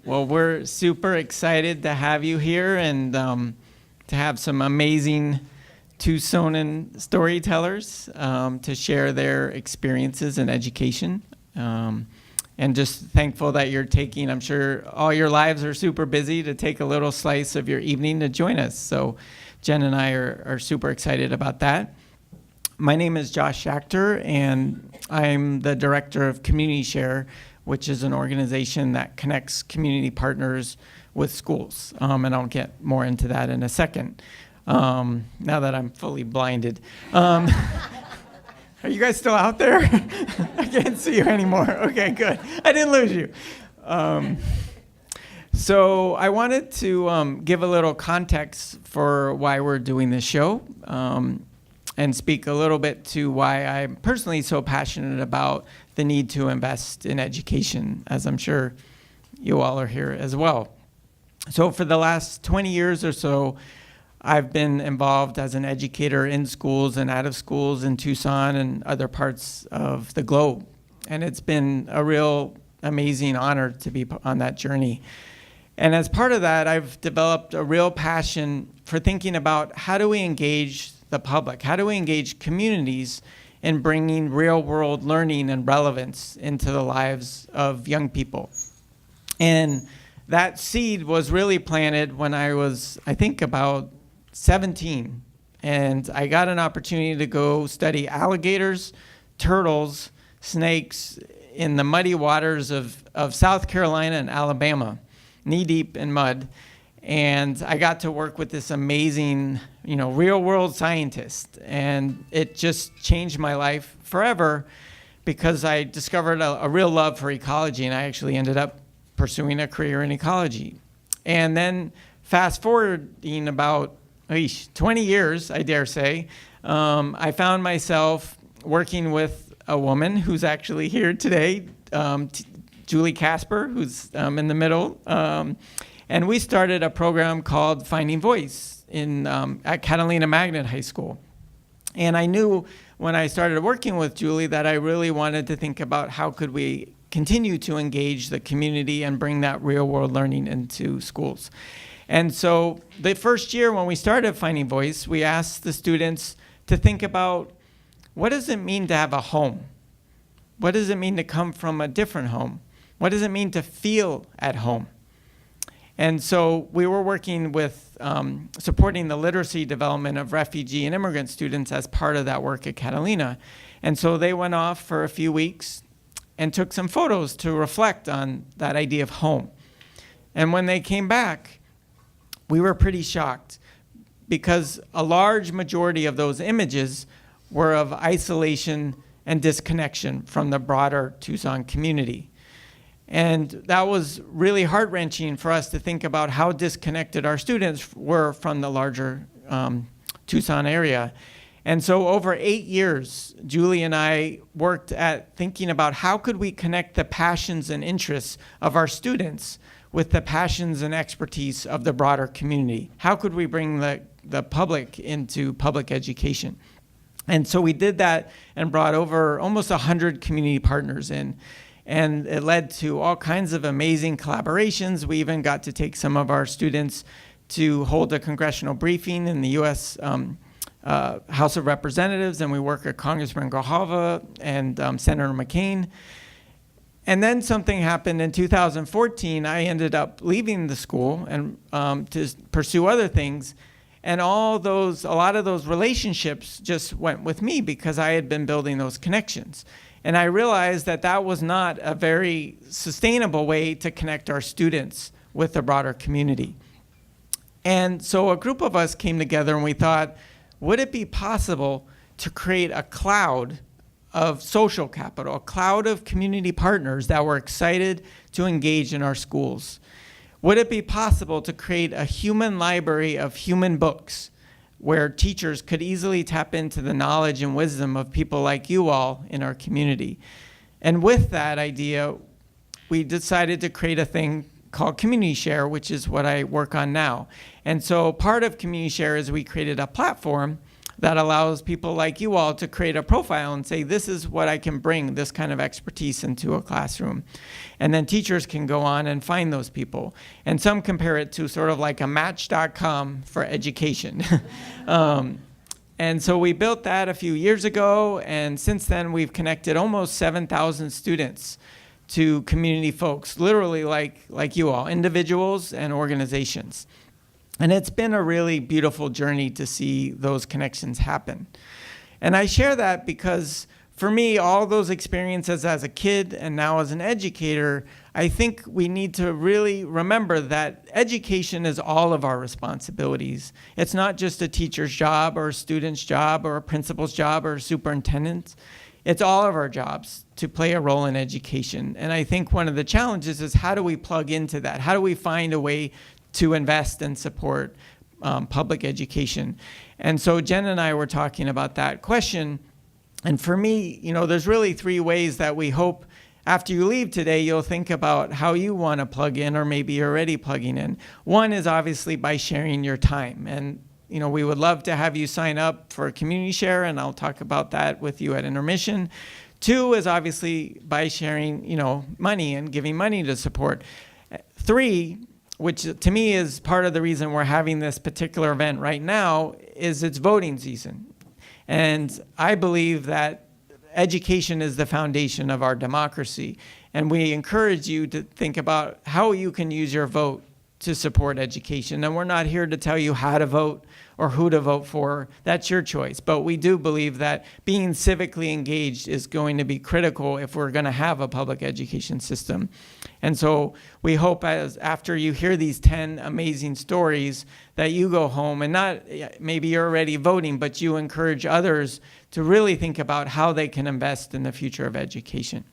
Well, we're super excited to have you here and to have some amazing Tucsonan storytellers to share their experiences in education. And just thankful that you're taking, I'm sure all your lives are super busy, to take a little slice of your evening to join us. So Jen and I are super excited about that. My name is Josh Schachter, and I'm the director of Community Share, which is an organization that connects community partners with schools. And I'll get more into that in a second, now that I'm fully blinded. Are you guys still out there? I can't see you anymore. Okay, good. I didn't lose you. So I wanted to give a little context for why we're doing this show, and speak a little bit to why I'm personally so passionate about the need to invest in education, as I'm sure you all are here as well. So for the last 20 years or so, I've been involved as an educator in schools and out of schools in Tucson and other parts of the globe. And it's been a real amazing honor to be on that journey. And as part of that, I've developed a real passion for thinking about how do we engage the public? How do we engage communities in bringing real-world learning and relevance into the lives of young people? And that seed was really planted when I was, I think, about 17. And I got an opportunity to go study alligators, turtles, snakes in the muddy waters of South Carolina and Alabama, knee-deep in mud. And I got to work with this amazing, real-world scientist. And it just changed my life forever because I discovered a real love for ecology, and I actually ended up pursuing a career in ecology. And then fast forwarding about 20 years, I dare say, I found myself working with a woman who's actually here today, Julie Casper, who's in the middle. And we started a program called Finding Voice at Catalina Magnet High School. And I knew when I started working with Julie that I really wanted to think about how could we continue to engage the community and bring that real-world learning into schools. And so the first year when we started Finding Voice, we asked the students to think about, what does it mean to have a home? What does it mean to come from a different home? What does it mean to feel at home? And so we were working with supporting the literacy development of refugee and immigrant students as part of that work at Catalina. And so they went off for a few weeks and took some photos to reflect on that idea of home. And when they came back, we were pretty shocked because a large majority of those images were of isolation and disconnection from the broader Tucson community. And that was really heart-wrenching for us to think about how disconnected our students were from the larger Tucson area. And so over 8 years, Julie and I worked at thinking about how could we connect the passions and interests of our students with the passions and expertise of the broader community. How could we bring the public into public education? And so we did that and brought over almost 100 community partners in. And it led to all kinds of amazing collaborations. We even got to take some of our students to hold a congressional briefing in the U.S. House of Representatives, and we work with Congressman Grijalva and Senator McCain. And then something happened in 2014. I ended up leaving the school and to pursue other things. And a lot of those relationships just went with me because I had been building those connections. And I realized that that was not a very sustainable way to connect our students with the broader community. And so a group of us came together and we thought, would it be possible to create a cloud of social capital, a cloud of community partners that were excited to engage in our schools? Would it be possible to create a human library of human books where teachers could easily tap into the knowledge and wisdom of people like you all in our community? And with that idea, we decided to create a thing called Community Share, which is what I work on now. And so part of Community Share is we created a platform that allows people like you all to create a profile and say, this is what I can bring, this kind of expertise into a classroom. And then teachers can go on and find those people. And some compare it to sort of like a Match.com for education. And so we built that a few years ago, and since then we've connected almost 7,000 students to community folks, literally like you all, individuals and organizations. And it's been a really beautiful journey to see those connections happen. And I share that because for me, all those experiences as a kid and now as an educator, I think we need to really remember that education is all of our responsibilities. It's not just a teacher's job or a student's job or a principal's job or a superintendent's. It's all of our jobs to play a role in education. And I think one of the challenges is how do we plug into that? How do we find a way to invest and support public education? And so Jen and I were talking about that question. And for me, there's really three ways that we hope after you leave today, you'll think about how you want to plug in, or maybe you're already plugging in. One is obviously by sharing your time. And we would love to have you sign up for Community Share, and I'll talk about that with you at intermission. Two is obviously by sharing, money and giving money to support. Three, which to me is part of the reason we're having this particular event right now, is it's voting season. And I believe that education is the foundation of our democracy. And we encourage you to think about how you can use your vote to support education. And we're not here to tell you how to vote or who to vote for. That's your choice. But we do believe that being civically engaged is going to be critical if we're going to have a public education system. And so we hope after you hear these 10 amazing stories that you go home and not maybe you're already voting, but you encourage others to really think about how they can invest in the future of education.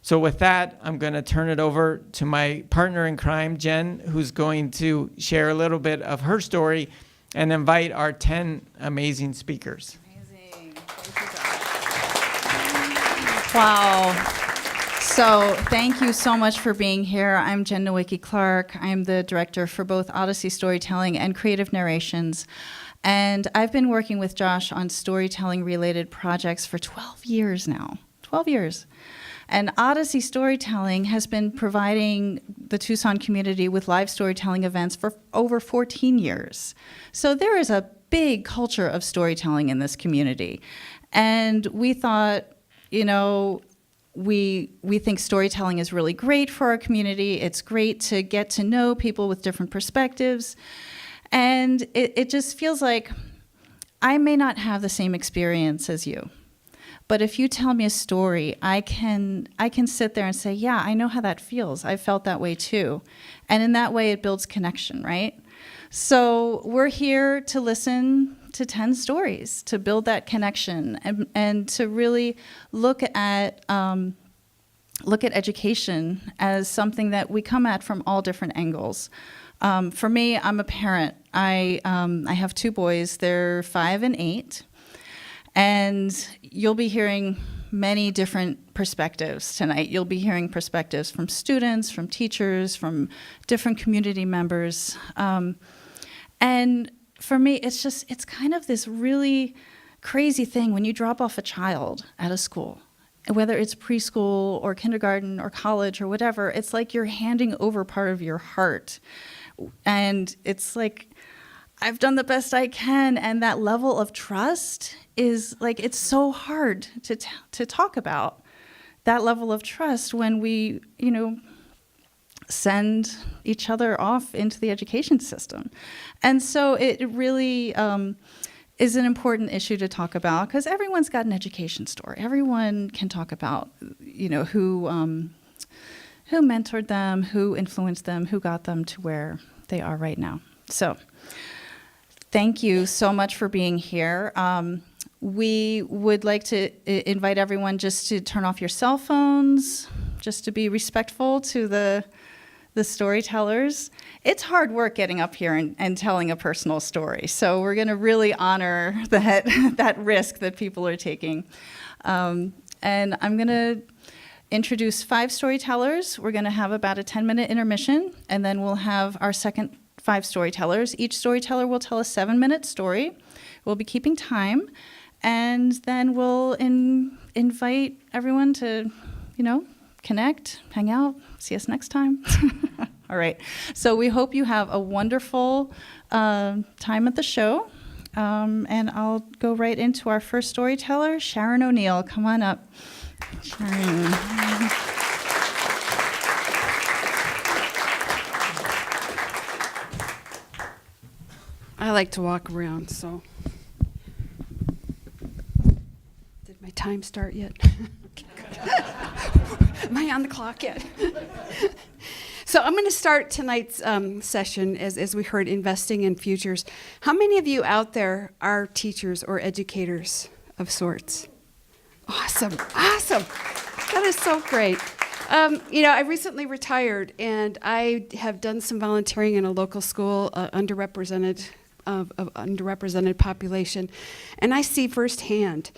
So with that, I'm going to turn it over to my partner in crime, Jen, who's going to share a little bit of her story and invite our 10 amazing speakers. Amazing. Thank you, Wow. So thank you so much for being here. I'm Jen Nowicki Clark. I'm the director for both Odyssey Storytelling and Creative Narrations. And I've been working with Josh on storytelling-related projects for 12 years now. 12 years. And Odyssey Storytelling has been providing the Tucson community with live storytelling events for over 14 years. So there is a big culture of storytelling in this community. And we thought, we think storytelling is really great for our community. It's great to get to know people with different perspectives. And it just feels like I may not have the same experience as you. But if you tell me a story, I can sit there and say, yeah, I know how that feels. I felt that way too. And in that way, it builds connection, right? So we're here to listen to 10 stories, to build that connection, and to really look at education as something that we come at from all different angles. For me, I'm a parent. I have two boys. They're 5 and 8. And you'll be hearing many different perspectives tonight. You'll be hearing perspectives from students, from teachers, from different community members. And for me, it's kind of this really crazy thing when you drop off a child at a school, whether it's preschool or kindergarten or college or whatever. It's like you're handing over part of your heart. And it's like, I've done the best I can, and that level of trust is like, it's so hard to talk about that level of trust when we, send each other off into the education system. And so it really is an important issue to talk about, because everyone's got an education story. Everyone can talk about, who mentored them, who influenced them, who got them to where they are right now. So thank you so much for being here. We would like to invite everyone just to turn off your cell phones, just to be respectful to the storytellers. It's hard work getting up here and telling a personal story, so we're going to really honor that risk that people are taking. And I'm going to introduce 5 storytellers. We're going to have about a 10-minute intermission, and then we'll have our second 5 storytellers. Each storyteller will tell a 7-minute story. We'll be keeping time, and then we'll invite everyone to, connect, hang out, see us next time. All right. So we hope you have a wonderful time at the show. And I'll go right into our first storyteller, Sharon O'Neill. Come on up, Sharon. I like to walk around, so. Did my time start yet? Am I on the clock yet? So I'm going to start tonight's session, as we heard, investing in futures. How many of you out there are teachers or educators of sorts? Awesome. That is so great. I recently retired, and I have done some volunteering in a local school, underrepresented population, and I see firsthand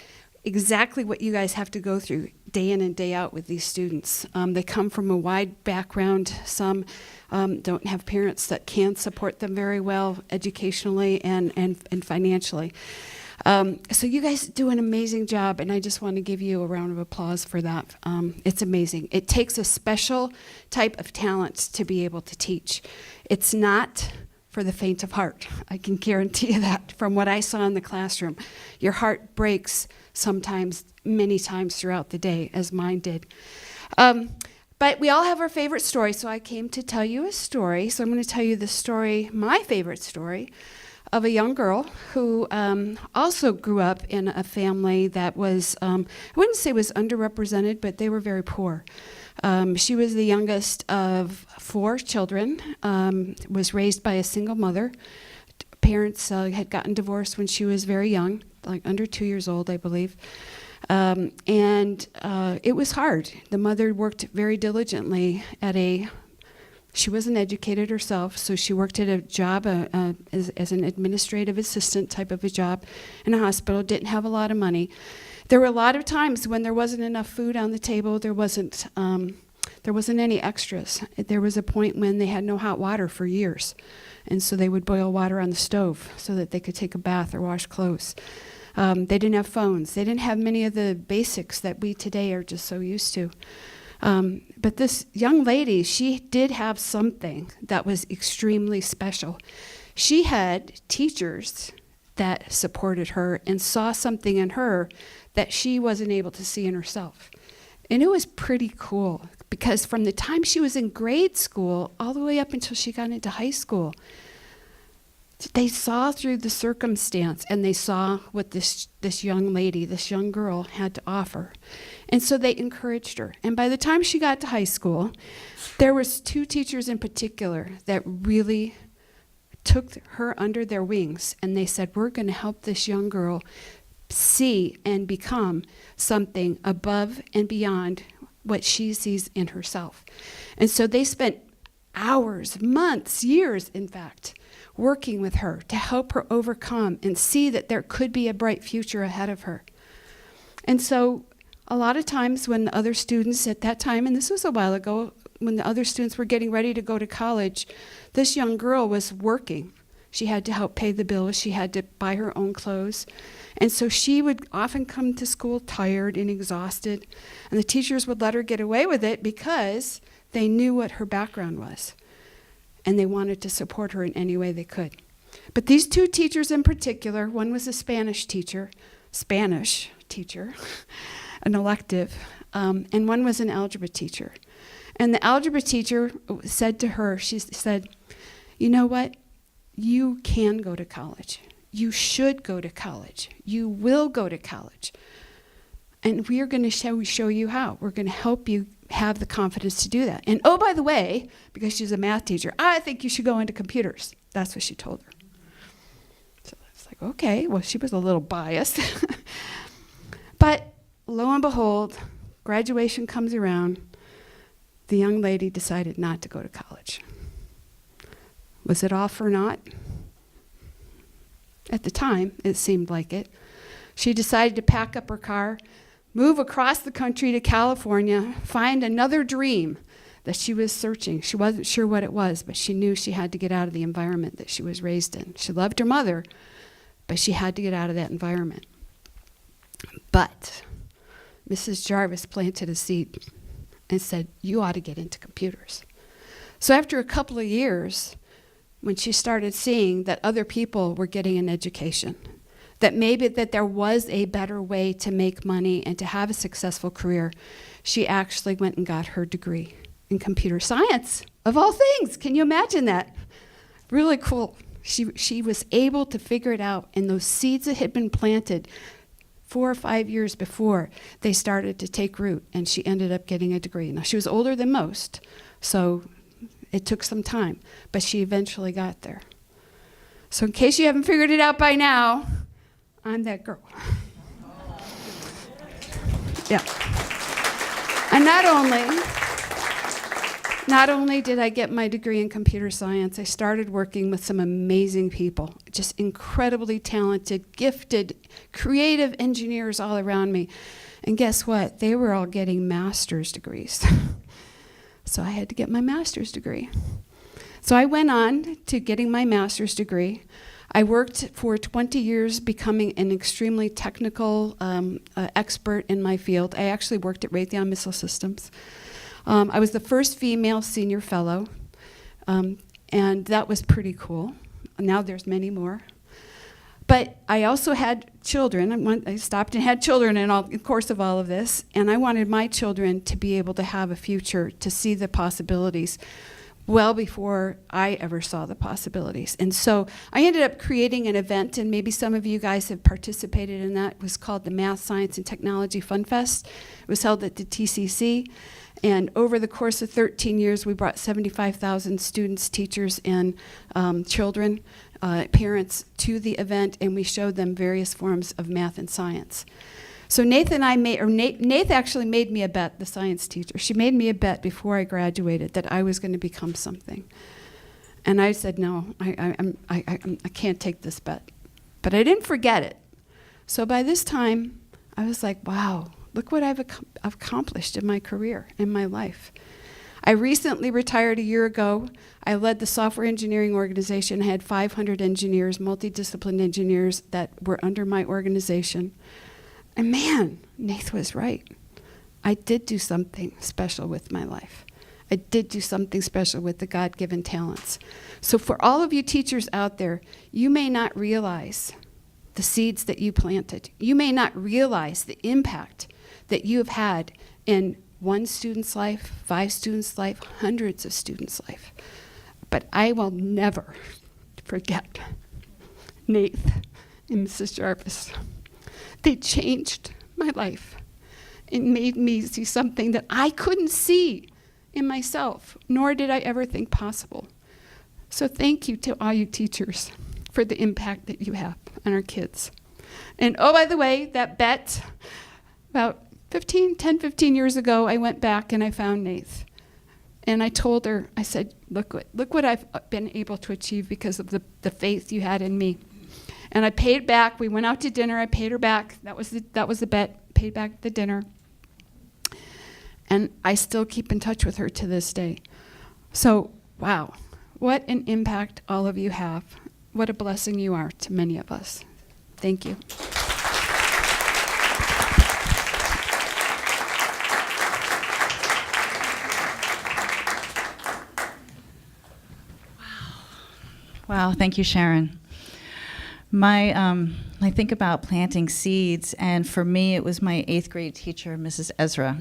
exactly what you guys have to go through day in and day out with these students. They come from a wide background. Some don't have parents that can support them very well educationally and financially. So you guys do an amazing job, and I just want to give you a round of applause for that. It's amazing. It takes a special type of talent to be able to teach. It's not for the faint of heart. I can guarantee you that from what I saw in the classroom. Your heart breaks sometimes, many times throughout the day, as mine did. But we all have our favorite story, so I came to tell you a story. So I'm going to tell you the story, my favorite story, of a young girl who also grew up in a family that was, I wouldn't say was underrepresented, but they were very poor. She was the youngest of 4 children, was raised by a single mother. Parents had gotten divorced when she was very young, like under 2 years old, I believe. And it was hard. The mother worked very diligently she wasn't educated herself, so she worked at a job as an administrative assistant type of a job in a hospital, didn't have a lot of money. There were a lot of times when there wasn't enough food on the table, there wasn't any extras. There was a point when they had no hot water for years, and so they would boil water on the stove so that they could take a bath or wash clothes. They didn't have phones. They didn't have many of the basics that we today are just so used to. But this young lady, she did have something that was extremely special. She had teachers that supported her and saw something in her that she wasn't able to see in herself. And it was pretty cool, because from the time she was in grade school all the way up until she got into high school, they saw through the circumstance, and they saw what this young lady, this young girl had to offer. And so they encouraged her. And by the time she got to high school, there was 2 teachers in particular that really took her under their wings, and they said, we're going to help this young girl see and become something above and beyond what she sees in herself. And so they spent hours, months, years, in fact, working with her to help her overcome and see that there could be a bright future ahead of her. And so a lot of times when the other students at that time, and this was a while ago, when the other students were getting ready to go to college, this young girl was working. She had to help pay the bills. She had to buy her own clothes. And so she would often come to school tired and exhausted. And the teachers would let her get away with it because they knew what her background was. And they wanted to support her in any way they could. But these 2 teachers in particular, one was a Spanish teacher, an elective, and one was an algebra teacher. And the algebra teacher said to her, she said, you know what? You can go to college. You should go to college. You will go to college. And we are going to show you how. We're going to help you have the confidence to do that. And oh, by the way, because she's a math teacher, I think you should go into computers. That's what she told her. So I was like, okay, well, she was a little biased. But lo and behold, graduation comes around. The young lady decided not to go to college. Was it all for naught? At the time, it seemed like it. She decided to pack up her car, move across the country to California, find another dream that she was searching. She wasn't sure what it was, but she knew she had to get out of the environment that she was raised in. She loved her mother, but she had to get out of that environment. But Mrs. Jarvis planted a seed and said, you ought to get into computers. So after a couple of years, when she started seeing that other people were getting an education, that maybe that there was a better way to make money and to have a successful career, she actually went and got her degree in computer science, of all things. Can you imagine that? Really cool. She was able to figure it out, and those seeds that had been planted 4 or 5 years before, they started to take root, and she ended up getting a degree. Now, she was older than most, so it took some time, but she eventually got there. So in case you haven't figured it out by now, I'm that girl. Yeah. And not only did I get my degree in computer science, I started working with some amazing people, just incredibly talented, gifted, creative engineers all around me. And guess what? They were all getting master's degrees. So I had to get my master's degree. So I went on to getting my master's degree. I worked for 20 years becoming an extremely technical expert in my field. I actually worked at Raytheon Missile Systems. I was the first female senior fellow, and that was pretty cool. Now there's many more. But I also had children. I stopped and had children in the course of all of this, and I wanted my children to be able to have a future, to see the possibilities well before I ever saw the possibilities. And so I ended up creating an event, and maybe some of you guys have participated in that. It was called the Math, Science, and Technology Fun Fest. It was held at the TCC. And over the course of 13 years, we brought 75,000 students, teachers, and children, parents to the event, and we showed them various forms of math and science. So Nath actually made me a bet, the science teacher. She made me a bet before I graduated that I was going to become something. And I said, no, I can't take this bet. But I didn't forget it. So by this time, I was like, wow, look what I've accomplished in my career, in my life. I recently retired a year ago. I led the software engineering organization. I had 500 engineers, multidisciplined engineers that were under my organization. And man, Nath was right. I did do something special with my life. I did do something special with the God-given talents. So for all of you teachers out there, you may not realize the seeds that you planted. You may not realize the impact that you have had in one student's life, 5 students' life, hundreds of students' life. But I will never forget Nath and Mrs. Jarvis. They changed my life and made me see something that I couldn't see in myself, nor did I ever think possible. So thank you to all you teachers for the impact that you have on our kids. And oh, by the way, that bet, about 10, 15 years ago, I went back and I found Nath. And I told her, I said, look what I've been able to achieve because of the faith you had in me. And I paid back. We went out to dinner. I paid her back. That was the bet. Paid back the dinner. And I still keep in touch with her to this day. So, wow, what an impact all of you have. What a blessing you are to many of us. Thank you. Wow, thank you, Sharon. I think about planting seeds, and for me, it was my 8th grade teacher, Mrs. Ezra.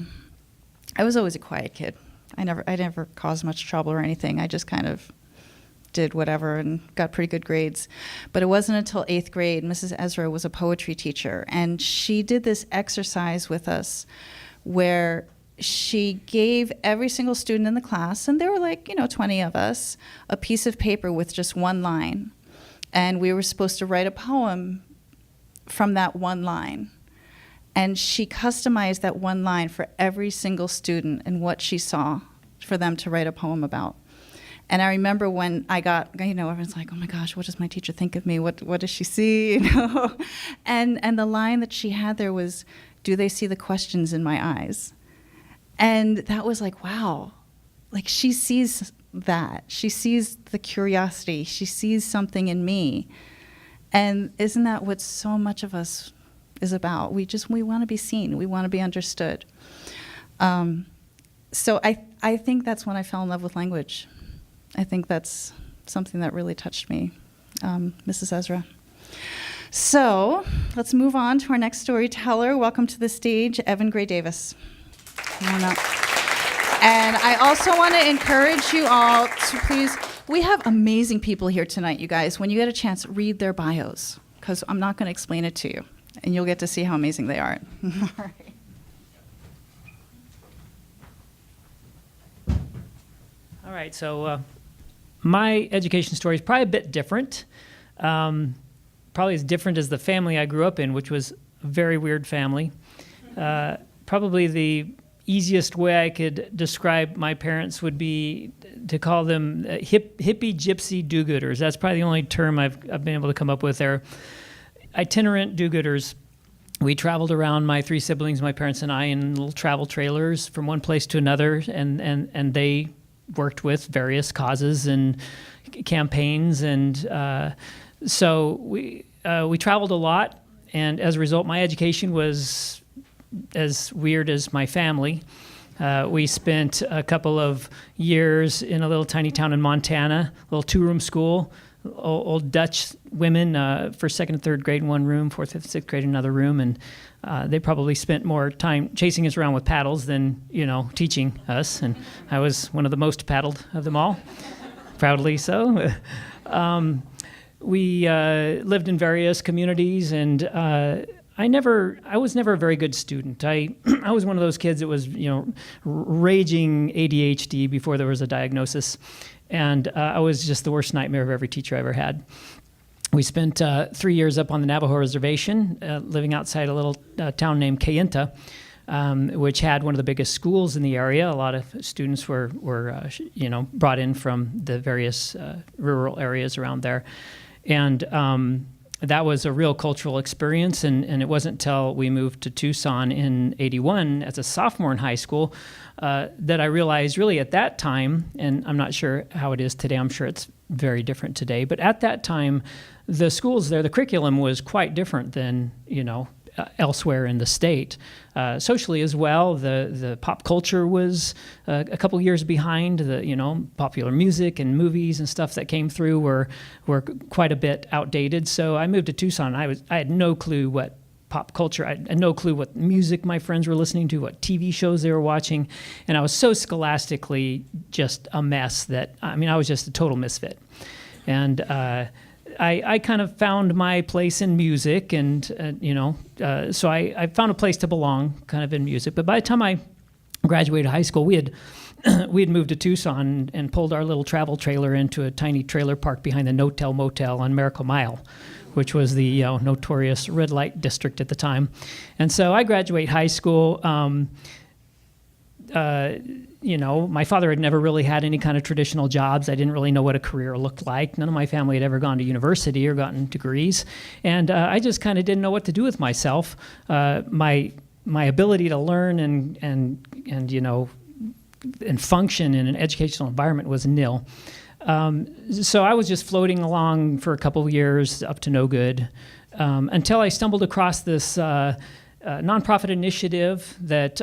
I was always a quiet kid. I never caused much trouble or anything. I just kind of did whatever and got pretty good grades. But it wasn't until 8th grade, Mrs. Ezra was a poetry teacher, and she did this exercise with us where she gave every single student in the class, and there were 20 of us, a piece of paper with just one line. And we were supposed to write a poem from that one line. And she customized that one line for every single student and what she saw for them to write a poem about. And I remember when I got, everyone's like, oh my gosh, what does my teacher think of me? What does she see? And the line that she had there was, do they see the questions in my eyes? And that was like, wow, she sees that. She sees the curiosity. She sees something in me. And isn't that what so much of us is about? We want to be seen. We want to be understood. So I think that's when I fell in love with language. I think that's something that really touched me, Mrs. Ezra. So let's move on to our next storyteller. Welcome to the stage, Evan Gray Davis. Come on up. And I also want to encourage you all to please, we have amazing people here tonight, you guys. When you get a chance, read their bios, because I'm not going to explain it to you, and you'll get to see how amazing they are. All right. All right, so my education story is probably a bit different. Probably as different as the family I grew up in, which was a very weird family. Probably the easiest way I could describe my parents would be to call them hippie gypsy do-gooders. That's probably the only term I've been able to come up with. They're itinerant do-gooders. We traveled around, my three siblings, my parents and I, in little travel trailers from one place to another, and they worked with various causes and campaigns, and so we traveled a lot, and as a result, my education was as weird as my family. We spent a couple of years in a little tiny town in Montana, a little two-room school, old Dutch women, first, second, and third grade in one room, fourth, fifth, sixth grade in another room, and they probably spent more time chasing us around with paddles than, teaching us, and I was one of the most paddled of them all, proudly so. We lived in various communities, and I was never a very good student. I was one of those kids that was, raging ADHD before there was a diagnosis, and I was just the worst nightmare of every teacher I ever had. We spent 3 years up on the Navajo Reservation, living outside a little town named Kayenta, which had one of the biggest schools in the area. A lot of students were brought in from the various rural areas around there, and that was a real cultural experience, and it wasn't until we moved to Tucson in '81 as a sophomore in high school that I realized really at that time, and I'm not sure how it is today, I'm sure it's very different today, but at that time, the schools there, the curriculum was quite different than, elsewhere in the state. Socially as well, the pop culture was a couple years behind. The popular music and movies and stuff that came through were quite a bit outdated. So I moved to Tucson. I had no clue what pop culture. I had no clue what music my friends were listening to, what TV shows they were watching, and I was so scholastically just a mess that I was just a total misfit. And I kind of found my place in music, and so I found a place to belong, kind of in music. But by the time I graduated high school, we had moved to Tucson and pulled our little travel trailer into a tiny trailer park behind the No-Tell Motel on Miracle Mile, which was the notorious red light district at the time. And so I graduate high school. My father had never really had any kind of traditional jobs. I didn't really know what a career looked like. None of my family had ever gone to university or gotten degrees. And I just kind of didn't know what to do with myself. My ability to learn and function in an educational environment was nil. So I was just floating along for a couple of years up to no good until I stumbled across this nonprofit initiative that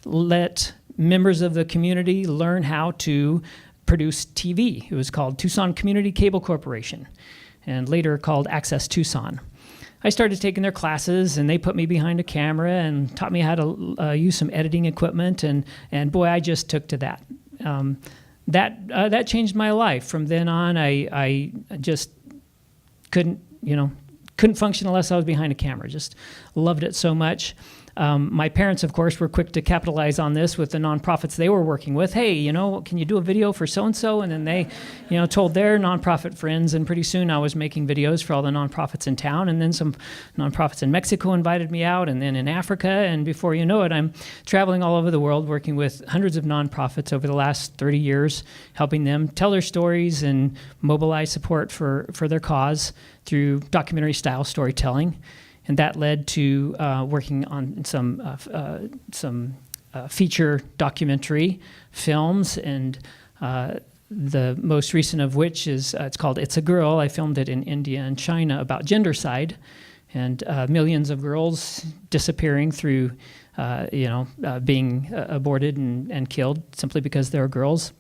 let members of the community learn how to produce TV. It was called Tucson Community Cable Corporation, and later called Access Tucson. I started taking their classes, and they put me behind a camera and taught me how to use some editing equipment, and boy, I just took to that. That changed my life. From then on, I just couldn't function unless I was behind a camera. Just loved it so much. My parents, of course, were quick to capitalize on this with the nonprofits they were working with. Hey, can you do a video for so-and-so? And then they, told their nonprofit friends, and pretty soon I was making videos for all the nonprofits in town, and then some nonprofits in Mexico invited me out, and then in Africa, and before you know it, I'm traveling all over the world working with hundreds of nonprofits over the last 30 years, helping them tell their stories and mobilize support for their cause through documentary-style storytelling. And that led to working on some feature documentary films and the most recent of which is it's called It's a Girl. I filmed it in India and China about gendercide and millions of girls disappearing through, being aborted and killed simply because they're girls.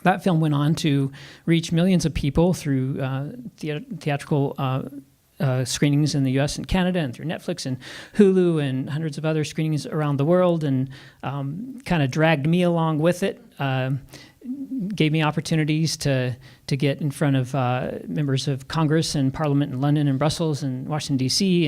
That film went on to reach millions of people through theatrical screenings in the U.S. and Canada, and through Netflix and Hulu and hundreds of other screenings around the world, and kind of dragged me along with it. Gave me opportunities to get in front of members of Congress and Parliament in London and Brussels and Washington, D.C.,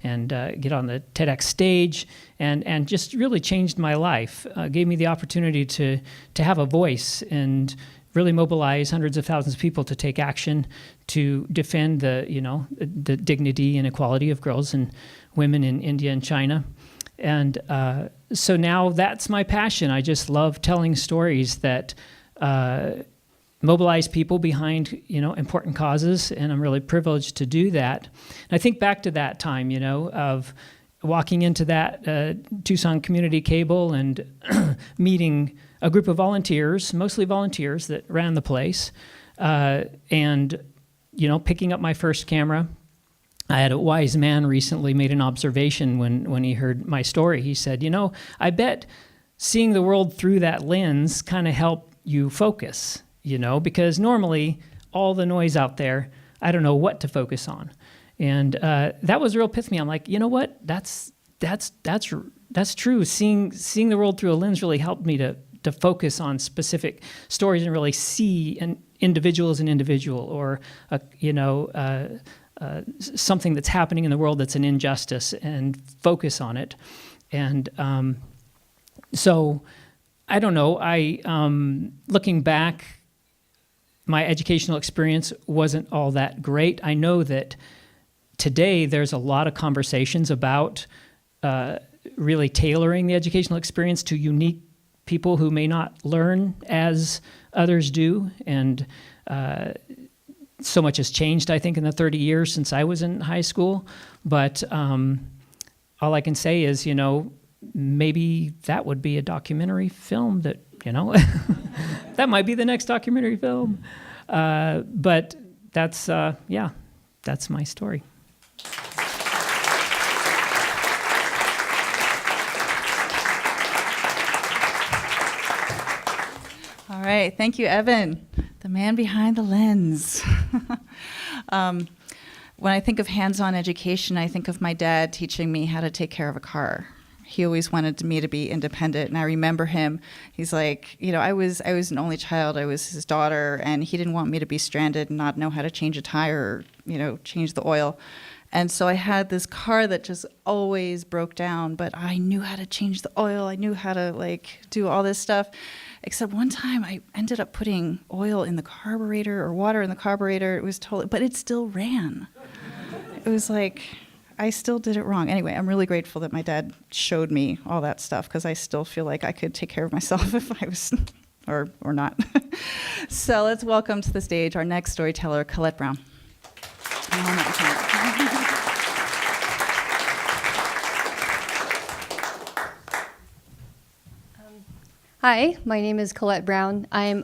and get on the TEDx stage, and just really changed my life. Gave me the opportunity to have a voice and really mobilize hundreds of thousands of people to take action to defend the dignity and equality of girls and women in India and China. And so now that's my passion. I just love telling stories that mobilize people behind, important causes, and I'm really privileged to do that. And I think back to that time, of walking into that Tucson Community Cable and meeting a group of volunteers, mostly volunteers that ran the place, and, picking up my first camera. I had a wise man recently made an observation when he heard my story. He said, I bet seeing the world through that lens kind of helped you focus, because normally all the noise out there, I don't know what to focus on. And that was a real epiphany. I'm like, you know what? That's true. Seeing the world through a lens really helped me to focus on specific stories and really see an individual as an individual, or something that's happening in the world that's an injustice, and focus on it. And so I don't know. Looking back, my educational experience wasn't all that great. I know that today there's a lot of conversations about really tailoring the educational experience to unique people who may not learn as others do. And so much has changed, I think, in the 30 years since I was in high school. But all I can say is, maybe that would be a documentary film that, that might be the next documentary film. But that's my story. All right, thank you, Evan, the man behind the lens. When I think of hands-on education, I think of my dad teaching me how to take care of a car. He always wanted me to be independent, and I remember him. He's like, I was an only child. I was his daughter, and he didn't want me to be stranded and not know how to change a tire or, change the oil. And so I had this car that just always broke down, but I knew how to change the oil. I knew how to do all this stuff. Except one time I ended up putting oil in the carburetor or water in the carburetor. It was but it still ran. It was like, I still did it wrong. Anyway, I'm really grateful that my dad showed me all that stuff, because I still feel like I could take care of myself if I was, or not. So let's welcome to the stage our next storyteller, Colette Brown. Hi, my name is Colette Brown. I'm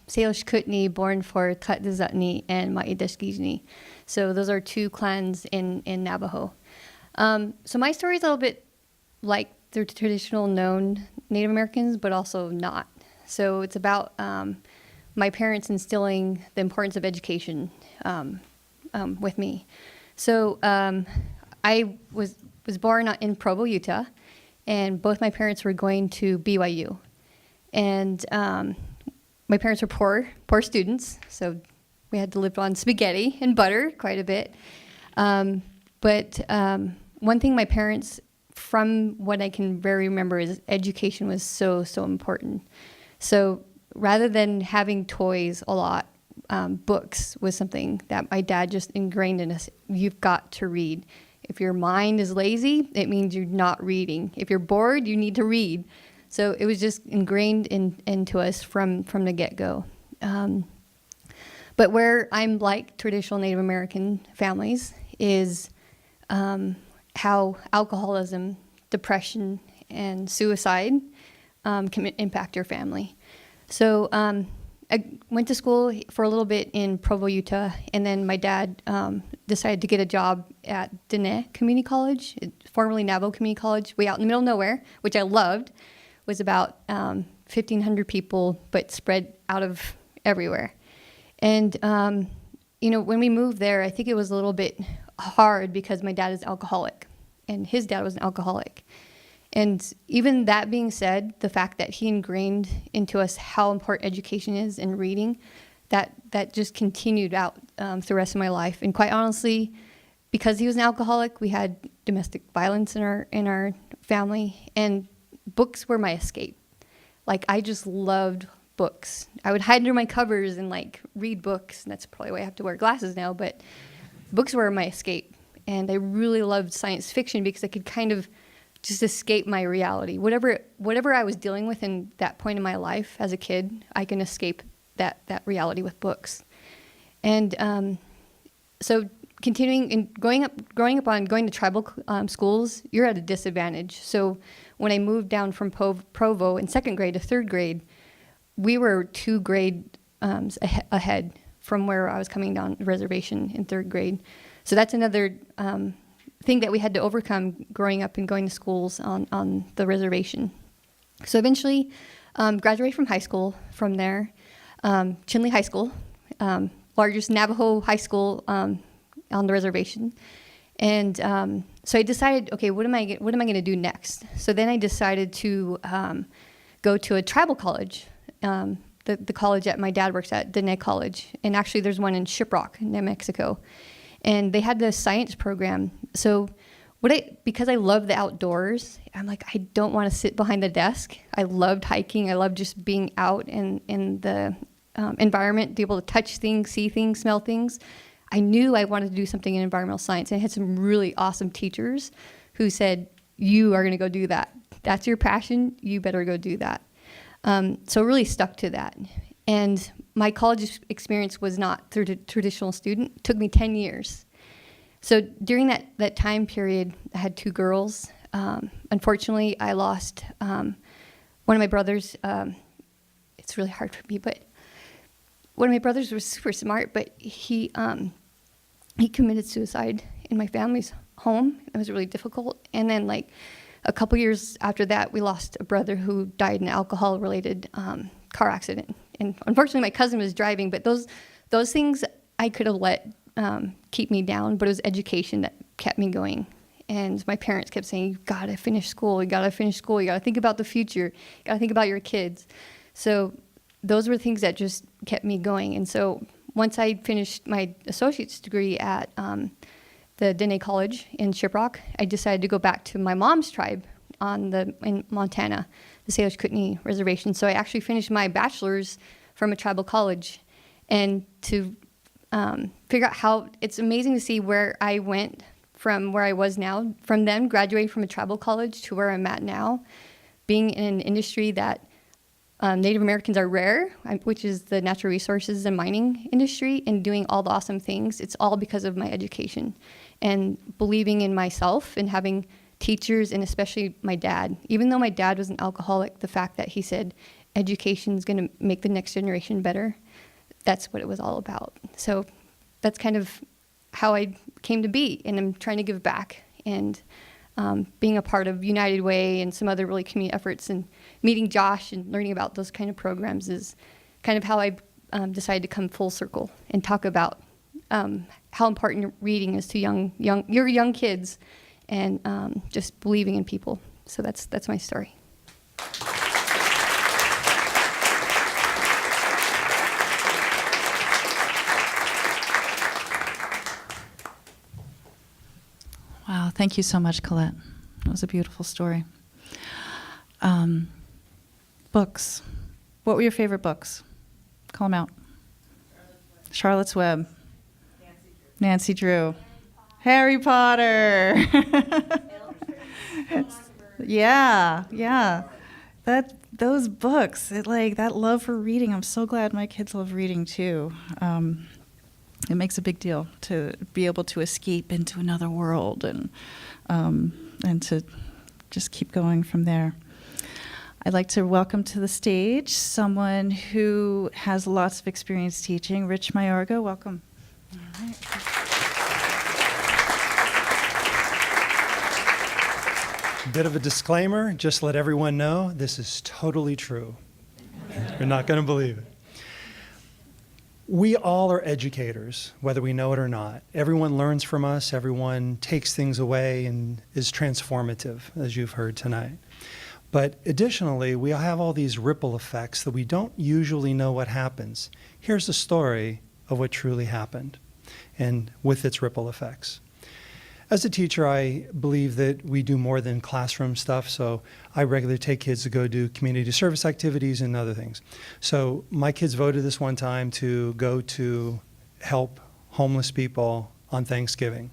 Salish Kootenai, born for Kutdazutni and Ma'idashkijni. So those are two clans in Navajo. So my story is a little bit like the traditional known Native Americans, but also not. So it's about my parents instilling the importance of education with me. So I was born in Provo, Utah, and both my parents were going to BYU. And my parents were poor students, so we had to live on spaghetti and butter quite a bit. But one thing my parents, from what I can very remember, is education was so important. So rather than having toys a lot, books was something that my dad just ingrained in us. You've got to read. If your mind is lazy, it means you're not reading. If you're bored, you need to read. So it was just ingrained into us from the get-go. But where I'm like traditional Native American families is how alcoholism, depression, and suicide can impact your family. So I went to school for a little bit in Provo, Utah, and then my dad decided to get a job at Dene Community College, formerly Navajo Community College, way out in the middle of nowhere, which I loved. It was about 1,500 people, but spread out of everywhere. And, when we moved there, I think it was a little bit hard because my dad is alcoholic, and his dad was an alcoholic. And even that being said, the fact that he ingrained into us how important education is and reading, that just continued out through the rest of my life. And quite honestly, because he was an alcoholic, we had domestic violence in our family, and books were my escape. Like, I just loved books. I would hide under my covers and read books, and that's probably why I have to wear glasses now, but books were my escape. And I really loved science fiction because I could kind of just escape my reality. Whatever I was dealing with in that point in my life as a kid, I can escape that reality with books. And so continuing and growing up on going to tribal schools, you're at a disadvantage. So when I moved down from Provo in second grade to third grade, we were 2 grades ahead from where I was coming down the reservation in third grade. So that's another thing that we had to overcome growing up and going to schools on the reservation. So eventually graduated from high school from there, Chinle High School, largest Navajo high school on the reservation. And so I decided, okay, what am I going to do next? So then I decided to go to a tribal college, the college that my dad works at, Dene College. And actually there's one in Shiprock, New Mexico. And they had the science program. So because I love the outdoors, I'm like, I don't want to sit behind the desk. I loved hiking. I loved just being out in the environment, be able to touch things, see things, smell things. I knew I wanted to do something in environmental science. And I had some really awesome teachers who said, you are going to go do that. That's your passion. You better go do that. So really stuck to that. And my college experience was not through the traditional student. It took me 10 years. So during that time period, I had 2 girls. Unfortunately, I lost one of my brothers. It's really hard for me, but one of my brothers was super smart, but he committed suicide in my family's home. It was really difficult. And then a couple years after that, we lost a brother who died in an alcohol-related car accident. And unfortunately, my cousin was driving, but those things I could have let keep me down, but it was education that kept me going. And my parents kept saying, you gotta finish school, you gotta think about the future, you gotta think about your kids. So those were things that just kept me going. And so once I finished my associate's degree at the Dene College in Shiprock, I decided to go back to my mom's tribe in Montana, the Salish Kootenai Reservation. So I actually finished my bachelor's from a tribal college, and to figure out how it's amazing to see where I went from where I was now, from them graduating from a tribal college to where I'm at now, being in an industry that Native Americans are rare, which is the natural resources and mining industry, and doing all the awesome things. It's all because of my education and believing in myself and having teachers, and especially my dad. Even though my dad was an alcoholic, the fact that he said education is going to make the next generation better, that's what it was all about. So that's kind of how I came to be, and I'm trying to give back. And being a part of United Way and some other really community efforts, and meeting Josh and learning about those kind of programs is kind of how I decided to come full circle and talk about how important reading is to your young kids, and just believing in people. So that's my story. Wow, thank you so much, Colette. That was a beautiful story. Books. What were your favorite books? Call them out. Charlotte's Web. Nancy Drew. Harry Potter. Yeah. Those books, that love for reading. I'm so glad my kids love reading too. It makes a big deal to be able to escape into another world and to just keep going from there. I'd like to welcome to the stage someone who has lots of experience teaching. Rich Mayorga, welcome. All right. Bit of a disclaimer, just let everyone know this is totally true. You're not going to believe it. We all are educators, whether we know it or not. Everyone learns from us, everyone takes things away and is transformative, as you've heard tonight. But additionally, we have all these ripple effects that we don't usually know what happens. Here's the story of what truly happened, and with its ripple effects. As a teacher, I believe that we do more than classroom stuff, so I regularly take kids to go do community service activities and other things. So my kids voted this one time to go to help homeless people on Thanksgiving.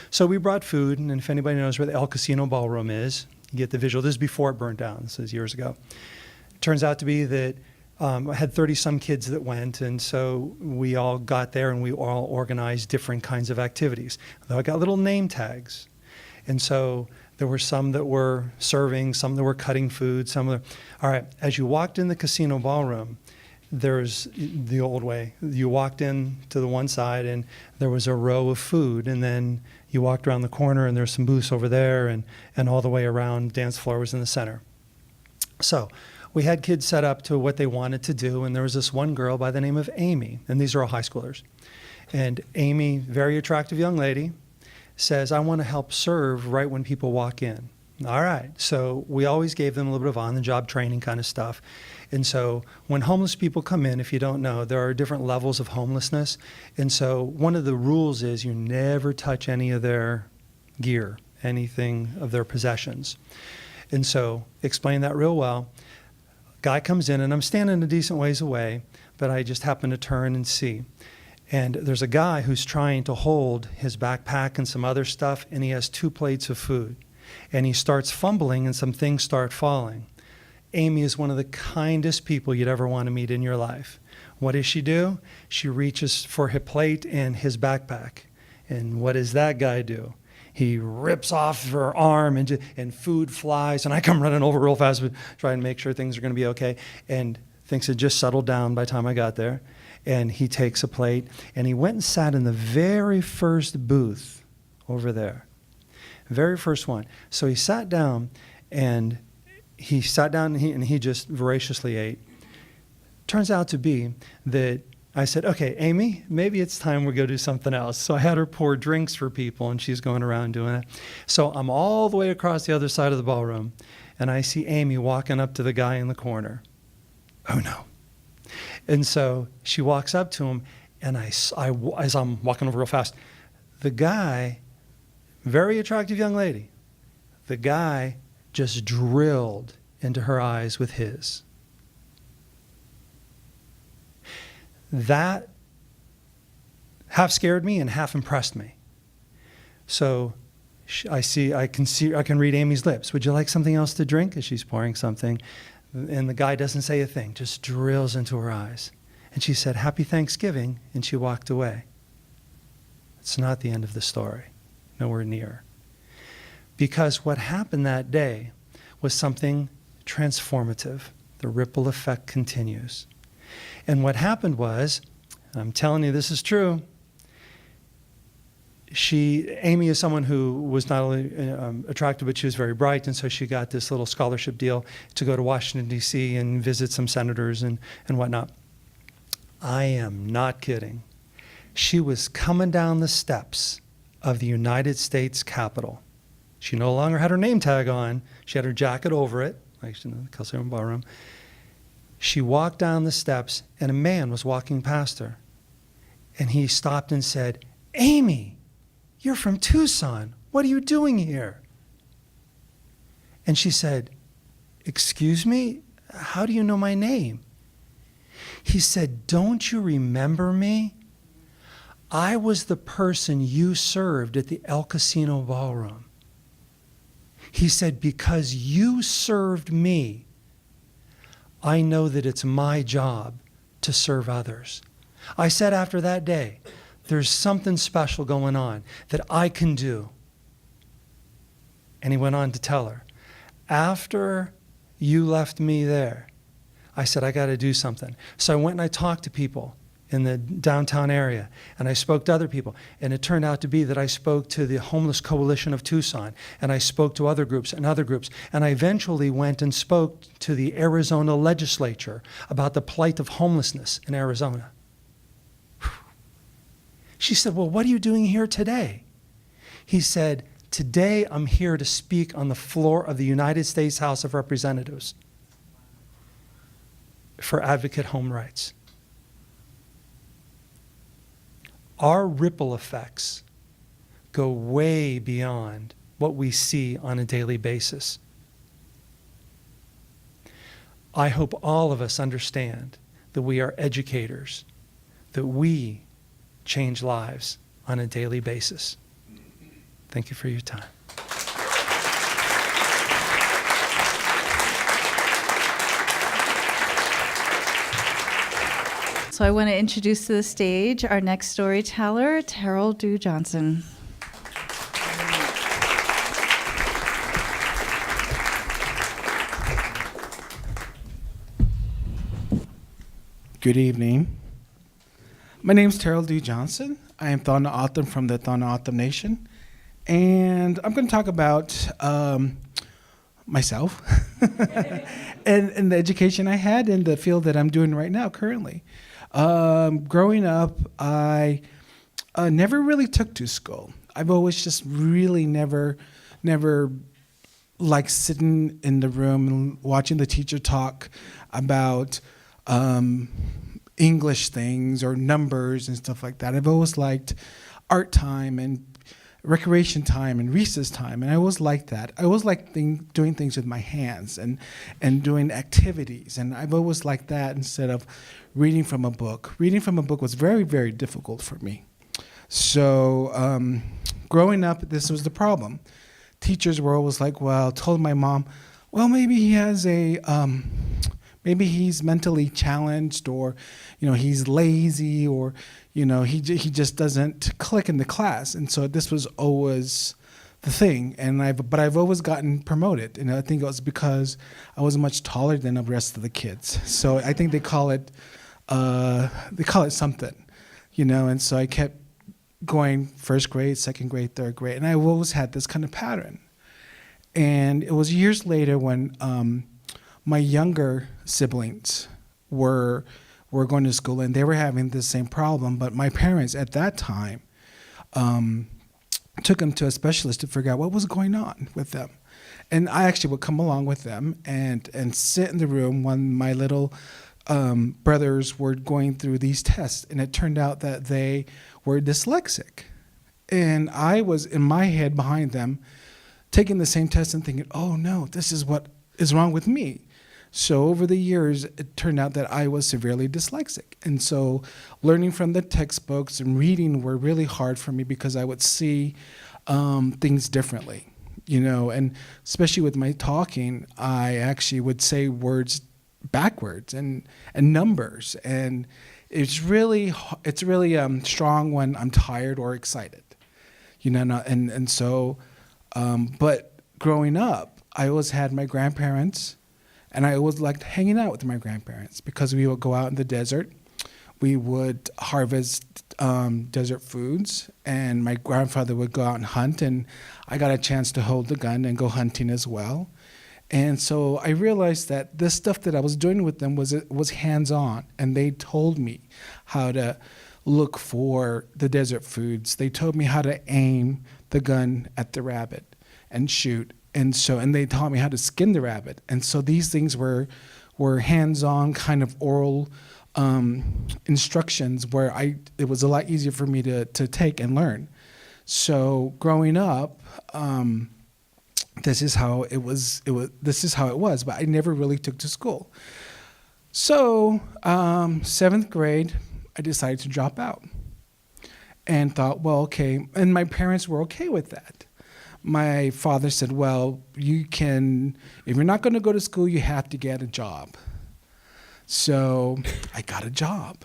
So we brought food, and if anybody knows where the El Casino Ballroom is, you get the visual. This is before it burnt down. This is years ago. Turns out to be that I had 30-some kids that went, and so we all got there and we all organized different kinds of activities. Though I got little name tags. And so there were some that were serving, some that were cutting food, some of the... All right, as you walked in the casino ballroom, there's the old way. You walked in to the one side and there was a row of food, and then you walked around the corner and there's some booths over there, and all the way around, dance floor was in the center. So we had kids set up to what they wanted to do, and there was this one girl by the name of Amy, and these are all high schoolers. And Amy, very attractive young lady, says, I want to help serve right when people walk in. All right, so we always gave them a little bit of on-the-job training kind of stuff. And so when homeless people come in, if you don't know, there are different levels of homelessness. And so one of the rules is you never touch any of their gear, anything of their possessions. And so explain that real well. Guy comes in, and I'm standing a decent ways away, but I just happen to turn and see. And there's a guy who's trying to hold his backpack and some other stuff, and he has 2 plates of food. And he starts fumbling, and some things start falling. Amy is one of the kindest people you'd ever want to meet in your life. What does she do? She reaches for her plate and his backpack. And what does that guy do? He rips off her arm, and food flies, and I come running over real fast to try and make sure things are going to be okay, and things had just settled down by the time I got there. And he takes a plate, and he went and sat in the very first booth over there. Very first one. So he sat down, and he just voraciously ate. Turns out to be that I said, okay, Amy, maybe it's time we go do something else. So I had her pour drinks for people, and she's going around doing it. So I'm all the way across the other side of the ballroom, and I see Amy walking up to the guy in the corner. Oh, no. And so she walks up to him, and as I'm walking over real fast, the guy, very attractive young lady, the guy just drilled into her eyes with his. That half scared me and half impressed me. So I can read Amy's lips. Would you like something else to drink? As she's pouring something. And the guy doesn't say a thing, just drills into her eyes. And she said, Happy Thanksgiving, and she walked away. It's not the end of the story. Nowhere near. Because what happened that day was something transformative. The ripple effect continues. And what happened was, and I'm telling you this is true, Amy is someone who was not only attractive, but she was very bright, and so she got this little scholarship deal to go to Washington, D.C. and visit some senators and whatnot. I am not kidding. She was coming down the steps of the United States Capitol. She no longer had her name tag on. She had her jacket over it, like in the Casino Ballroom. She walked down the steps, and a man was walking past her. And he stopped and said, Amy, you're from Tucson. What are you doing here? And she said, excuse me? How do you know my name? He said, don't you remember me? I was the person you served at the El Casino Ballroom. He said, because you served me, I know that it's my job to serve others. I said after that day, there's something special going on that I can do. And he went on to tell her, after You left me there. I said, I got to do something. So I went and I talked to people in the downtown area, and I spoke to other people. And it turned out to be that I spoke to the Homeless Coalition of Tucson, and I spoke to other groups and other groups. And I eventually went and spoke to the Arizona legislature about the plight of homelessness in Arizona. She said, well, what are you doing here today? He said, today I'm here to speak on the floor of the United States House of Representatives for advocate home rights. Our ripple effects go way beyond what we see on a daily basis. I hope all of us understand that we are educators, that we change lives on a daily basis. Thank you for your time. So I want to introduce to the stage our next storyteller, Terrell Dew Johnson. Good evening. My name is Terrell D. Johnson. I am Thana Autumn from the Thana Autumn Nation. And I'm going to talk about myself and the education I had in the field that I'm doing right now currently. Growing up, I never really took to school. I've always just really never liked sitting in the room and watching the teacher talk about English things or numbers and stuff like that. I've always liked art time and recreation time and recess time, and I always liked that. I always liked doing things with my hands and doing activities, and I've always liked that instead of reading from a book. Reading from a book was very, very difficult for me. So growing up, this was the problem. Teachers were always like, well, told my mom, well, maybe he has maybe he's mentally challenged, or, he's lazy, or, he just doesn't click in the class. And so this was always the thing. But I've always gotten promoted, and I think it was because I was much taller than the rest of the kids. So I think they call it something, And so I kept going first grade, second grade, third grade, and I always had this kind of pattern. And it was years later when my younger siblings were going to school, and they were having the same problem, but my parents at that time took them to a specialist to figure out what was going on with them. And I actually would come along with them and sit in the room when my little brothers were going through these tests, and it turned out that they were dyslexic. And I was in my head behind them taking the same test and thinking, oh no, this is what is wrong with me. So over the years, it turned out that I was severely dyslexic. And so learning from the textbooks and reading were really hard for me because I would see things differently, and especially with my talking, I actually would say words backwards and numbers. And it's really strong when I'm tired or excited, but growing up, I always had my grandparents, and I always liked hanging out with my grandparents because we would go out in the desert. We would harvest desert foods, and my grandfather would go out and hunt, and I got a chance to hold the gun and go hunting as well. And so I realized that this stuff that I was doing with them was hands-on, and they told me how to look for the desert foods. They told me how to aim the gun at the rabbit and shoot. And they taught me how to skin the rabbit. And so these things were hands-on kind of oral instructions where it was a lot easier for me to take and learn. So growing up, this is how it was. This is how it was. But I never really took to school. So 7th grade, I decided to drop out, and thought, well, okay. And my parents were okay with that. My father said, well, if you're not going to go to school, you have to get a job. So I got a job.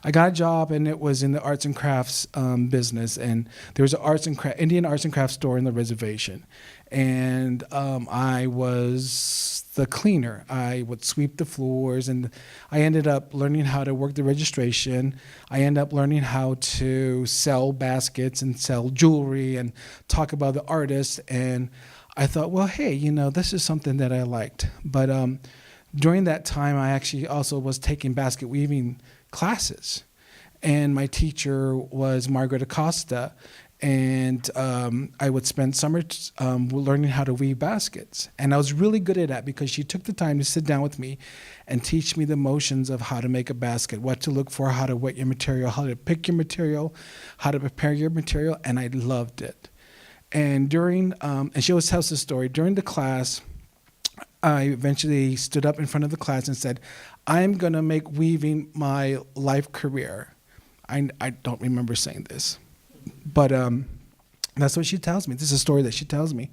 I got a job, and it was in the arts and crafts business. And there was an Indian arts and crafts store in the reservation. And I was the cleaner. I would sweep the floors, and I ended up learning how to work the registration. I ended up learning how to sell baskets and sell jewelry and talk about the artists. And I thought, well, hey, you know, this is something that I liked. But during that time, I actually also was taking basket weaving classes. And my teacher was Margaret Acosta. And I would spend summers learning how to weave baskets. And I was really good at that because she took the time to sit down with me and teach me the motions of how to make a basket, what to look for, how to wet your material, how to pick your material, how to prepare your material, and I loved it. And and she always tells the story, during the class, I eventually stood up in front of the class and said, I'm going to make weaving my life career. I don't remember saying this. But that's what she tells me. This is a story that she tells me,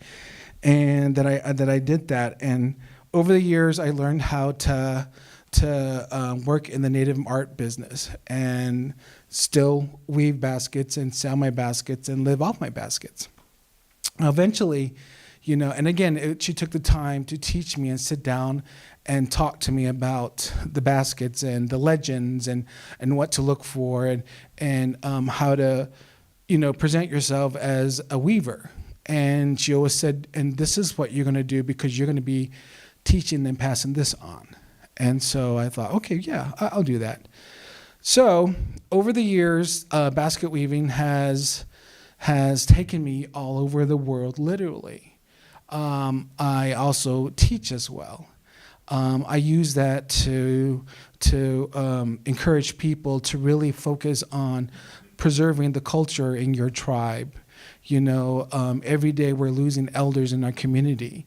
and that I did that. And over the years, I learned how to work in the native art business and still weave baskets and sell my baskets and live off my baskets. Eventually, you know, and again, she took the time to teach me and sit down and talk to me about the baskets and the legends and what to look for and how to, you know, present yourself as a weaver. And she always said, and this is what you're going to do because you're going to be teaching and passing this on. And so I thought, okay, yeah, I'll do that. So over the years, basket weaving has taken me all over the world, literally. I also teach as well. I use that to encourage people to really focus on preserving the culture in your tribe. You know, every day we're losing elders in our community.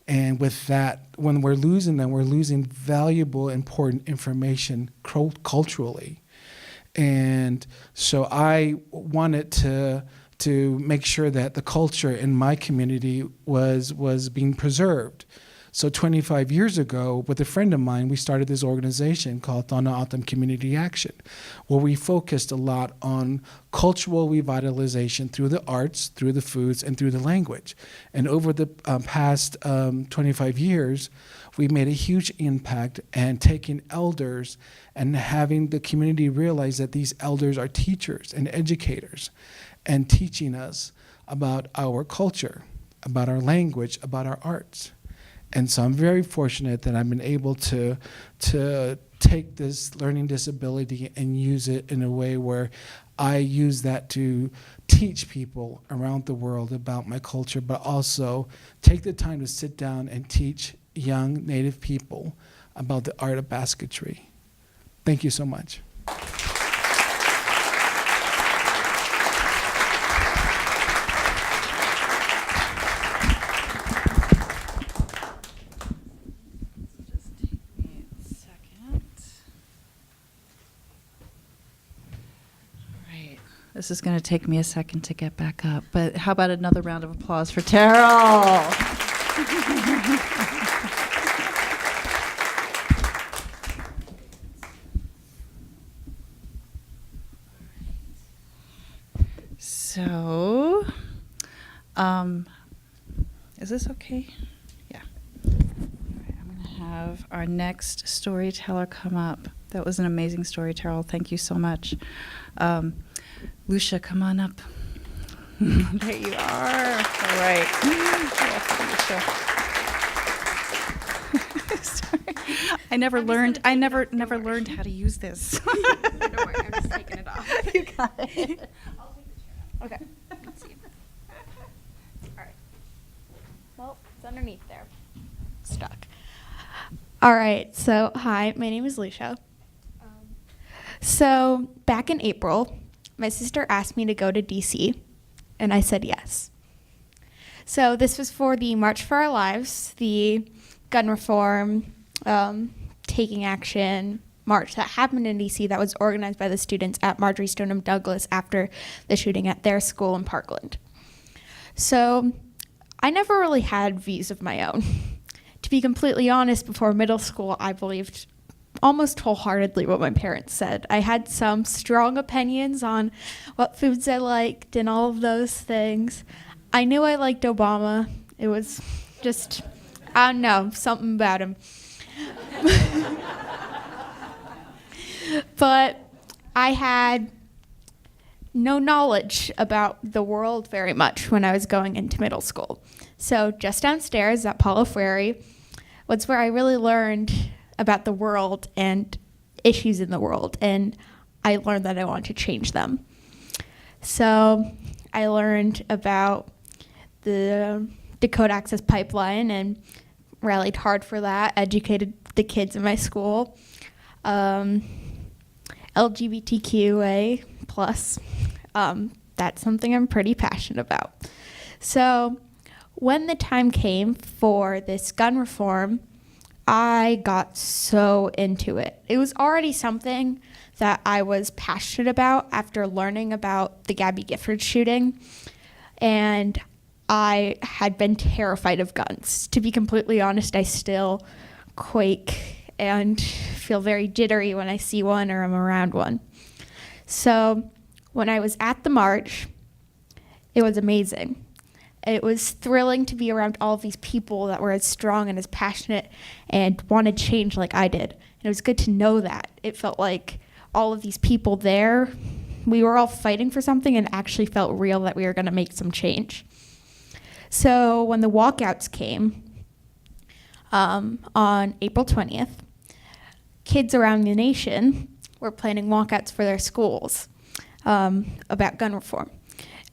And with that, when we're losing them, we're losing valuable, important information culturally. And so I wanted to make sure that the culture in my community was being preserved. So 25 years ago, with a friend of mine, we started this organization called Tohono O'odham Community Action, where we focused a lot on cultural revitalization through the arts, through the foods, and through the language. And over the past 25 years, we made a huge impact and taking elders and having the community realize that these elders are teachers and educators and teaching us about our culture, about our language, about our arts. And so I'm very fortunate that I've been able to take this learning disability and use it in a way where I use that to teach people around the world about my culture, but also take the time to sit down and teach young Native people about the art of basketry. Thank you so much. This is going to take me a second to get back up, but how about another round of applause for Terrell? So, is this okay? Yeah. All right, I'm going to have our next storyteller come up. That was an amazing story, Terrell. Thank you so much. Lucia, come on up. There you are. All right. Sorry. I never learned how to use this. Don't worry, I'm just taking it off. You got it. I'll take the chair off. Okay. Let's see. All right. Well, it's underneath there. Stuck. All right. So, hi, my name is Lucia. So, back in April, my sister asked me to go to DC, and I said yes. So this was for the March for Our Lives, the gun reform, taking action march that happened in DC that was organized by the students at Marjory Stoneman Douglas after the shooting at their school in Parkland. So I never really had views of my own. To be completely honest, before middle school, I believed almost wholeheartedly what my parents said. I had some strong opinions on what foods I liked and all of those things. I knew I liked Obama. It was just, I don't know, something about him. But I had no knowledge about the world very much when I was going into middle school. So just downstairs at Paulo Freire was where I really learned about the world and issues in the world, and I learned that I wanted to change them. So I learned about the Dakota Access Pipeline and rallied hard for that, educated the kids in my school. LGBTQA plus, that's something I'm pretty passionate about. So when the time came for this gun reform, I got so into it. It was already something that I was passionate about after learning about the Gabby Gifford shooting, and I had been terrified of guns. To be completely honest, I still quake and feel very jittery when I see one or I'm around one. So when I was at the march, it was amazing. It was thrilling to be around all of these people that were as strong and as passionate and wanted change like I did. And it was good to know that. It felt like all of these people there, we were all fighting for something and actually felt real that we were going to make some change. So when the walkouts came on April 20th, kids around the nation were planning walkouts for their schools about gun reform.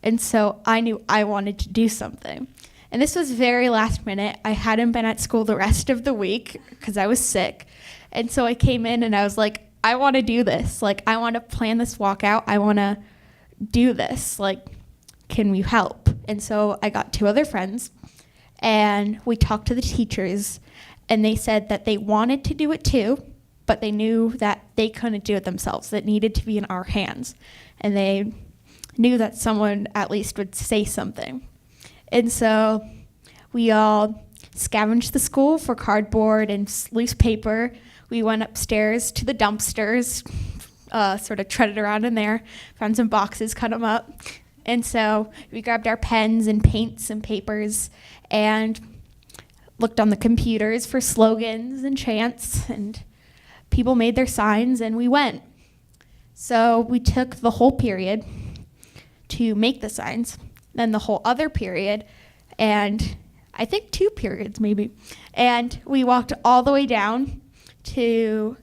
And so I knew I wanted to do something. And this was very last minute. I hadn't been at school the rest of the week because I was sick. And so I came in and I was like, I want to do this. Like, I want to plan this walkout. I want to do this. Like, can we help? And so I got 2 other friends and we talked to the teachers, and they said that they wanted to do it too, but they knew that they couldn't do it themselves. That needed to be in our hands. And they knew that someone at least would say something. And so we all scavenged the school for cardboard and loose paper. We went upstairs to the dumpsters, sort of treaded around in there, found some boxes, cut them up. And so we grabbed our pens and paints and papers and looked on the computers for slogans and chants, and people made their signs and we went. So we took the whole period to make the signs, then the whole other period, and I think 2 periods maybe. And we walked all the way down to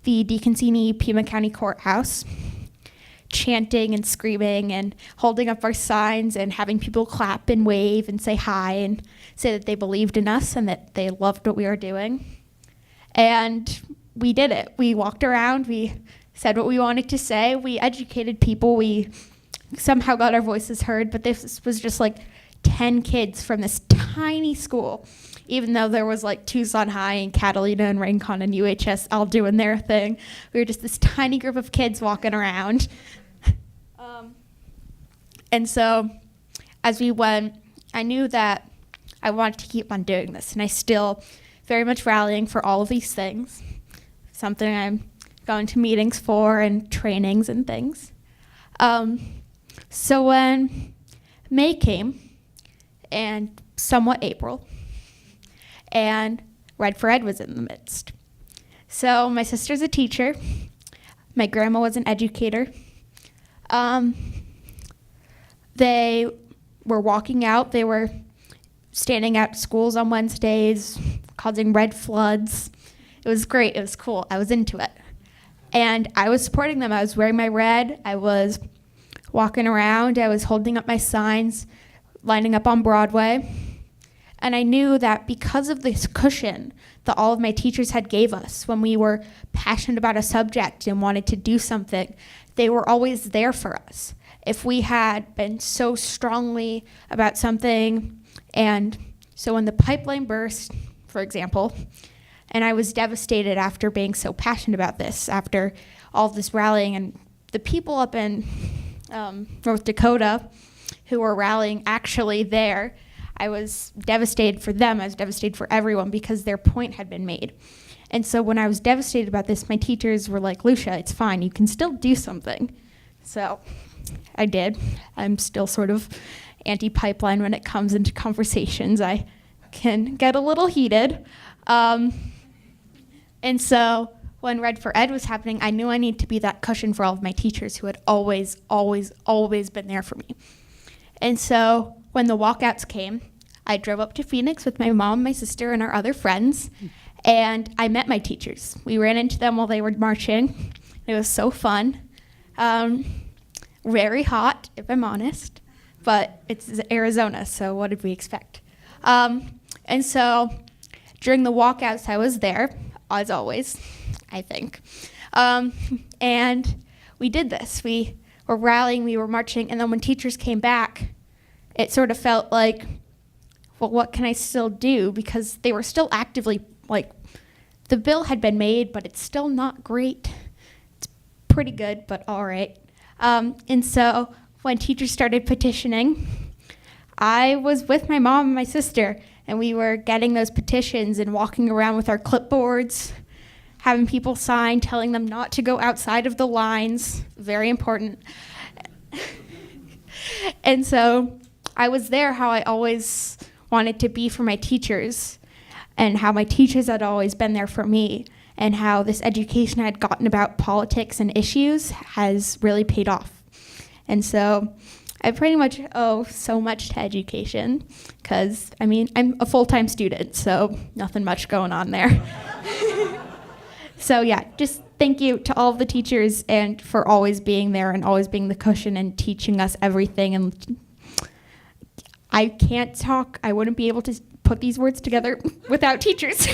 the DeConcini Pima County Courthouse, chanting and screaming and holding up our signs and having people clap and wave and say hi and say that they believed in us and that they loved what we were doing. And we did it. We walked around, we said what we wanted to say, we educated people, we somehow got our voices heard, but this was just like 10 kids from this tiny school, even though there was like Tucson High and Catalina and Rincon and UHS all doing their thing. We were just this tiny group of kids walking around. And so as we went, I knew that I wanted to keep on doing this, and I still very much rallying for all of these things, something I'm going to meetings for and trainings and things. So when May came, and somewhat April, and Red for Ed was in the midst. So my sister's a teacher. My grandma was an educator. They were walking out. They were standing at schools on Wednesdays, causing red floods. It was great. It was cool. I was into it. And I was supporting them. I was wearing my red. I was walking around. I was holding up my signs, lining up on Broadway. And I knew that because of this cushion that all of my teachers had gave us when we were passionate about a subject and wanted to do something, they were always there for us. If we had been so strongly about something, and so when the pipeline burst, for example, and I was devastated after being so passionate about this, after all of this rallying, and the people up in North Dakota who were rallying actually there, I was devastated for them. I was devastated for everyone because their point had been made. And so when I was devastated about this, my teachers were like, Lucia, it's fine. You can still do something. So I did. I'm still sort of anti-pipeline when it comes into conversations. I can get a little heated. And so when Red for Ed was happening, I knew I needed to be that cushion for all of my teachers who had always, always, always been there for me. And so when the walkouts came, I drove up to Phoenix with my mom, my sister, and our other friends, and I met my teachers. We ran into them while they were marching. It was so fun. Very hot, if I'm honest, but it's Arizona, so what did we expect? And so during the walkouts, I was there, as always, I think. And we did this. We were rallying, we were marching, and then when teachers came back, it sort of felt like, well, what can I still do? Because they were still actively, like, the bill had been made, but it's still not great. It's pretty good, but all right. And so when teachers started petitioning, I was with my mom and my sister, and we were getting those petitions and walking around with our clipboards, having people sign, telling them not to go outside of the lines, very important. And so I was there how I always wanted to be for my teachers, and how my teachers had always been there for me, and how this education I had gotten about politics and issues has really paid off. And so I pretty much owe so much to education, because, I mean, I'm a full-time student, so nothing much going on there. So yeah, just thank you to all of the teachers and for always being there and always being the cushion and teaching us everything. And I can't talk. I wouldn't be able to put these words together without teachers.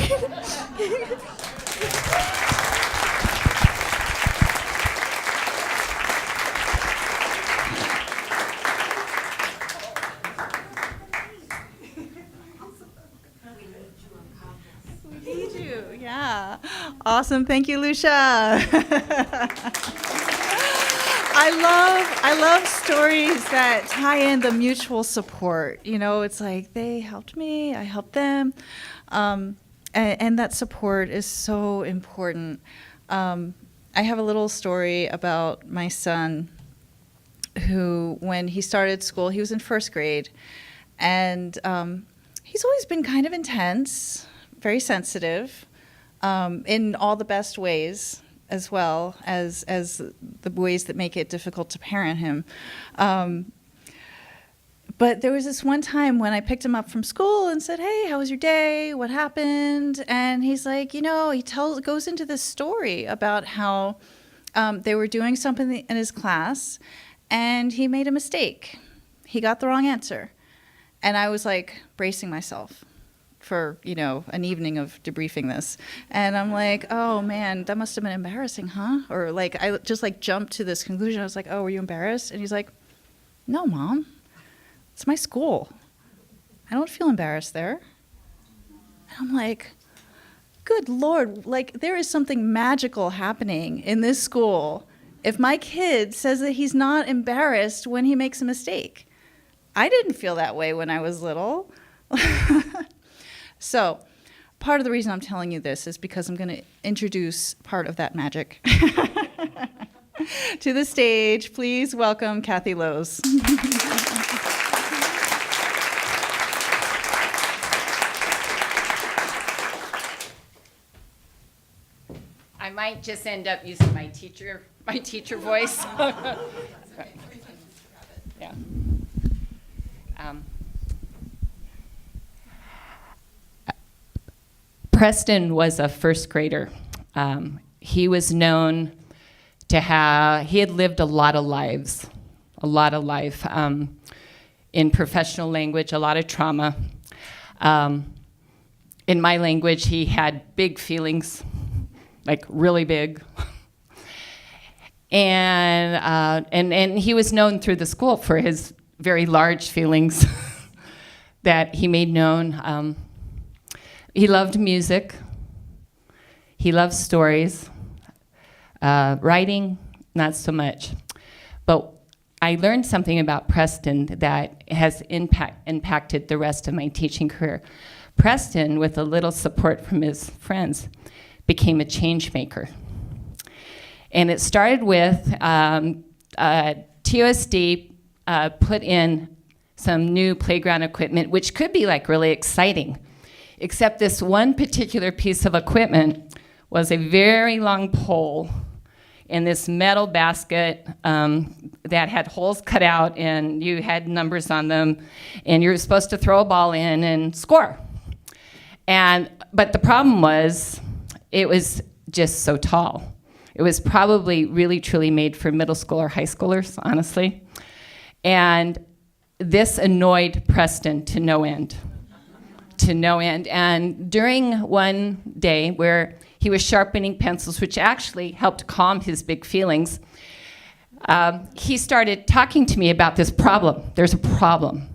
We need you, yeah. Awesome, thank you, Lucia. I love stories that tie in the mutual support. You know, it's like they helped me, I helped them, and that support is so important. I have a little story about my son, who, when he started school, he was in first grade, and he's always been kind of intense, very sensitive, in all the best ways, as well as the ways that make it difficult to parent him. But there was this one time when I picked him up from school and said, hey, how was your day? What happened? And he's like, you know, goes into this story about how they were doing something in his class and he made a mistake. He got the wrong answer. And I was like bracing myself for, you know, an evening of debriefing this. And I'm like, oh man, that must have been embarrassing, huh? Or like, I just like jumped to this conclusion. I was like, oh, were you embarrassed? And he's like, no, Mom, it's my school. I don't feel embarrassed there. And I'm like, good Lord, like there is something magical happening in this school if my kid says that he's not embarrassed when he makes a mistake. I didn't feel that way when I was little. So part of the reason I'm telling you this is because I'm going to introduce part of that magic. To the stage, please welcome Kathy Lowe's. I might just end up using my teacher voice. Yeah. Preston was a first grader. He was known to he had lived a lot of life. In professional language, a lot of trauma. In my language, he had big feelings, like really big. And he was known through the school for his very large feelings that he made known. He loved music. He loved stories. Writing, not so much. But I learned something about Preston that has impacted the rest of my teaching career. Preston, with a little support from his friends, became a change maker. And it started with TOSD put in some new playground equipment, which could be like really exciting, except this one particular piece of equipment was a very long pole in this metal basket that had holes cut out, and you had numbers on them, and you were supposed to throw a ball in and score. But the problem was, it was just so tall. It was probably really, truly made for middle school or high schoolers, honestly. And this annoyed Preston to no end. And during one day where he was sharpening pencils, which actually helped calm his big feelings, he started talking to me about this problem. There's a problem.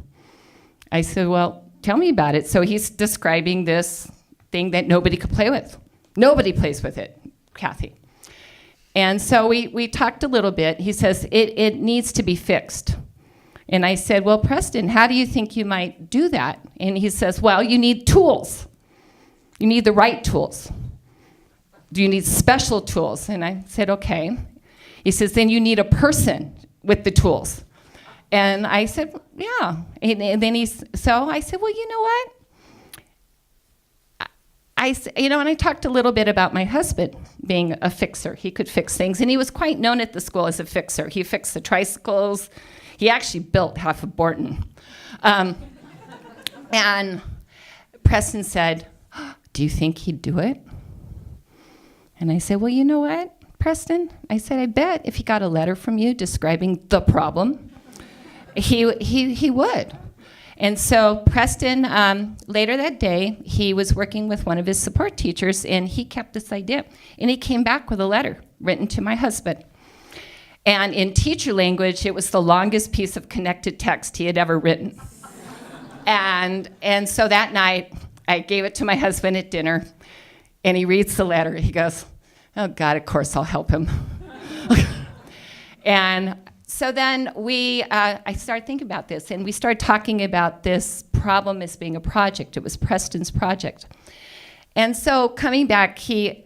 I said, well, tell me about it. So he's describing this thing that nobody could play with. Nobody plays with it, Kathy. And so we talked a little bit. He says, it needs to be fixed. And I said, well, Preston, how do you think you might do that? And he says, well, you need tools. You need the right tools. Do you need special tools? And I said, okay. He says, then you need a person with the tools. And I said, yeah. And then so I said, well, you know what? And I talked a little bit about my husband being a fixer. He could fix things, and he was quite known at the school as a fixer. He fixed the tricycles. He actually built half of Borton. And Preston said, do you think he'd do it? And I said, well, you know what, Preston? I said, I bet if he got a letter from you describing the problem, he would. And so Preston, later that day, he was working with one of his support teachers, and he kept this idea. And he came back with a letter written to my husband. And in teacher language, it was the longest piece of connected text he had ever written. And so that night, I gave it to my husband at dinner, and he reads the letter. He goes, oh, God, of course I'll help him. And so then I started thinking about this, and we started talking about this problem as being a project. It was Preston's project. And so coming back, he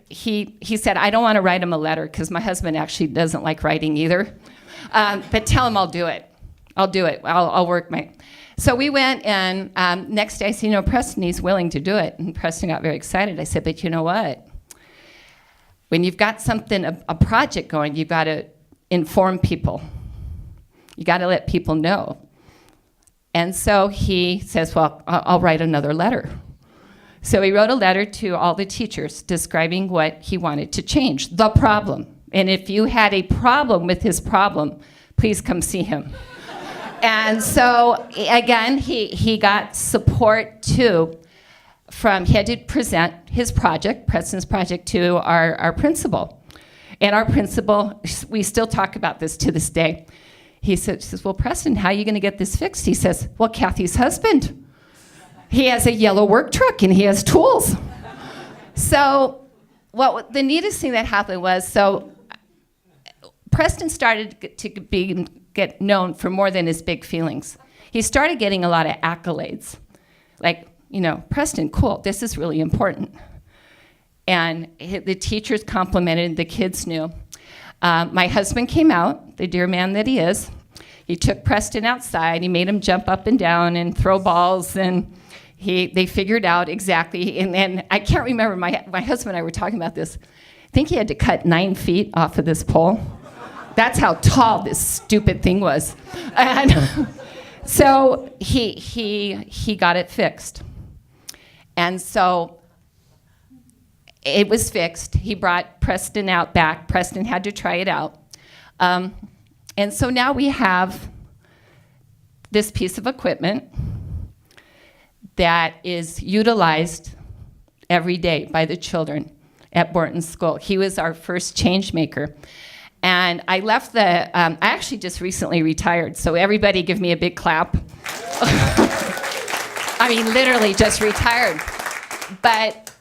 said, I don't want to write him a letter, because my husband actually doesn't like writing either. But tell him I'll do it. I'll do it. I'll work my... So we went, and next day I said, Preston, he's willing to do it. And Preston got very excited. I said, but you know what? When you've got something, a project going, you've got to inform people. You got to let people know. And so he says, well, I'll write another letter. So he wrote a letter to all the teachers describing what he wanted to change, the problem. And if you had a problem with his problem, please come see him. And so, again, he got support, too, he had to present his project, Preston's project, to our principal. And our principal, we still talk about this to this day. He says, well, Preston, how are you going to get this fixed? He says, well, Kathy's husband. He has a yellow work truck, and he has tools. So the neatest thing that happened was, Preston started to get known for more than his big feelings. He started getting a lot of accolades. Like, Preston, cool, this is really important. And the teachers complimented, the kids knew. My husband came out, the dear man that he is. He took Preston outside. He made him jump up and down and throw balls, and they figured out exactly. And I can't remember, my husband and I were talking about this. I think he had to cut 9 feet off of this pole. That's how tall this stupid thing was. And so he got it fixed. And so it was fixed. He brought Preston out back. Preston had to try it out. And so now we have this piece of equipment that is utilized every day by the children at Borton School. He was our first change maker. And I left I actually just recently retired, so everybody give me a big clap. I mean, literally just retired. But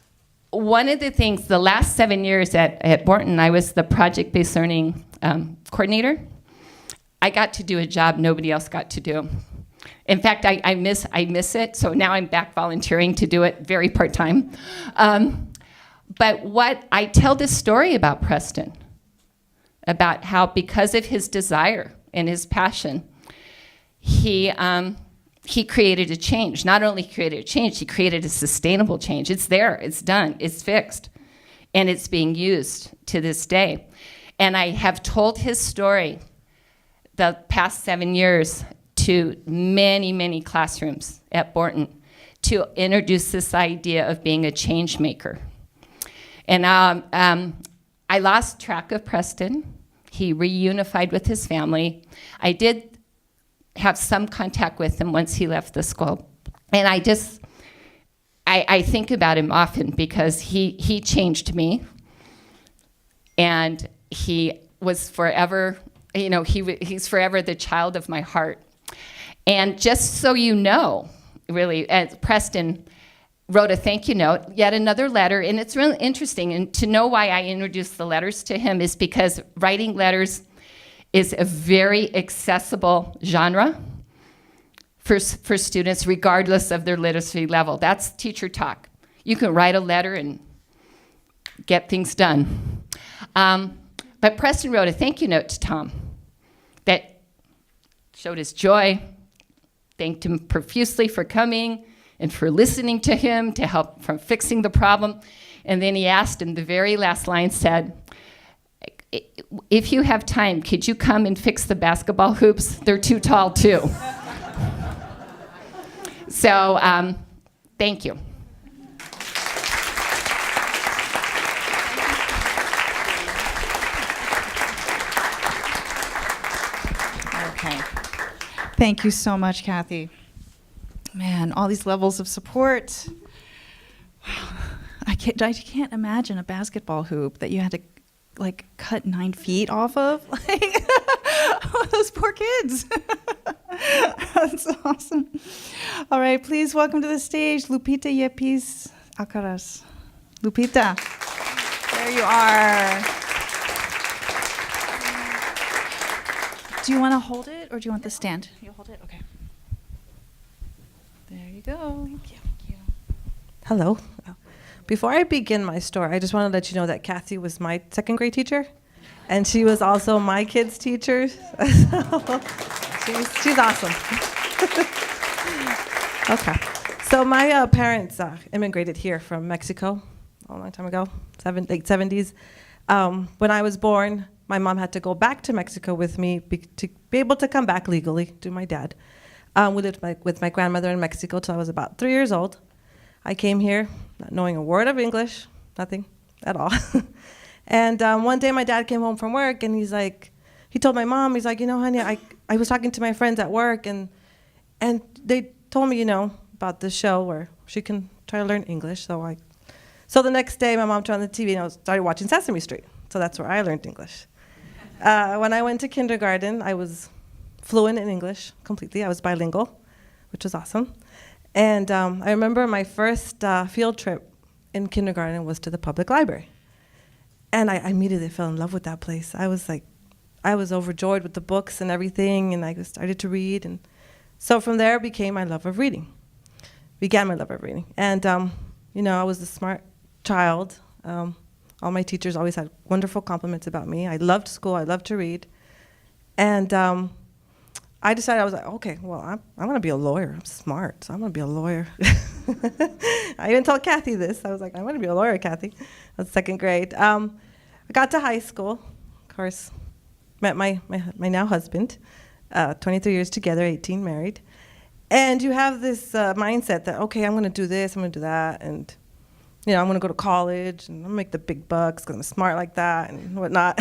one of the things, the last 7 years at Borton, I was the project-based learning coordinator. I got to do a job nobody else got to do. In fact, I miss it, so now I'm back volunteering to do it very part-time. But what I tell this story about Preston, about how because of his desire and his passion, he created a change. Not only created a change, he created a sustainable change. It's there, it's done, it's fixed, and it's being used to this day. And I have told his story the past 7 years to many, many classrooms at Borton to introduce this idea of being a change maker. And I lost track of Preston. He reunified with his family. I did have some contact with him once he left the school. And I think about him often because he changed me. And he was forever, he's forever the child of my heart. And just so you know, really, as Preston wrote a thank you note, yet another letter, and it's really interesting. And to know why I introduced the letters to him is because writing letters is a very accessible genre for students, regardless of their literacy level. That's teacher talk. You can write a letter and get things done. But Preston wrote a thank you note to Tom that showed his joy, thanked him profusely for coming and for listening to him to help from fixing the problem. And then he asked him, the very last line said, if you have time, could you come and fix the basketball hoops? They're too tall too. So thank you. Okay. Thank you so much, Kathy. Man, all these levels of support. Wow. I can't imagine a basketball hoop that you had to like cut 9 feet off of. Like, those poor kids. That's awesome. All right, please welcome to the stage Lupita Yepes Alcaraz. Lupita, there you are. Do you want to hold it or do you want the stand? You'll hold it? Okay. There you go. Thank you. Hello. Before I begin my story, I just want to let you know that Kathy was my second grade teacher, and she was also my kids' teacher. She's awesome. Okay. So my parents immigrated here from Mexico a long time ago, late 70s. When I was born, my mom had to go back to Mexico with me to be able to come back legally to my dad. We lived with my grandmother in Mexico till I was about 3 years old. I came here not knowing a word of English, nothing at all. And one day my dad came home from work and he told my mom, he's like, honey, I was talking to my friends at work and they told me, about this show where she can try to learn English. So the next day my mom turned on the TV and I started watching Sesame Street. So that's where I learned English. When I went to kindergarten, I was fluent in English completely. I was bilingual, which was awesome. And I remember my first field trip in kindergarten was to the public library. And I immediately fell in love with that place. I was overjoyed with the books and everything, and I started to read. And so from there began my love of reading. And, I was a smart child. All my teachers always had wonderful compliments about me. I loved school. I loved to read. And I decided, I was like, okay, well, I'm going to be a lawyer. I'm smart, so I'm going to be a lawyer. I even told Kathy this. I was like, I'm going to be a lawyer, Kathy. I was second grade. I got to high school, of course, met my now husband, 23 years together, 18 married. And you have this mindset that, okay, I'm going to do this, I'm going to do that, and I'm going to go to college, and I'm going to make the big bucks because I'm smart like that and whatnot.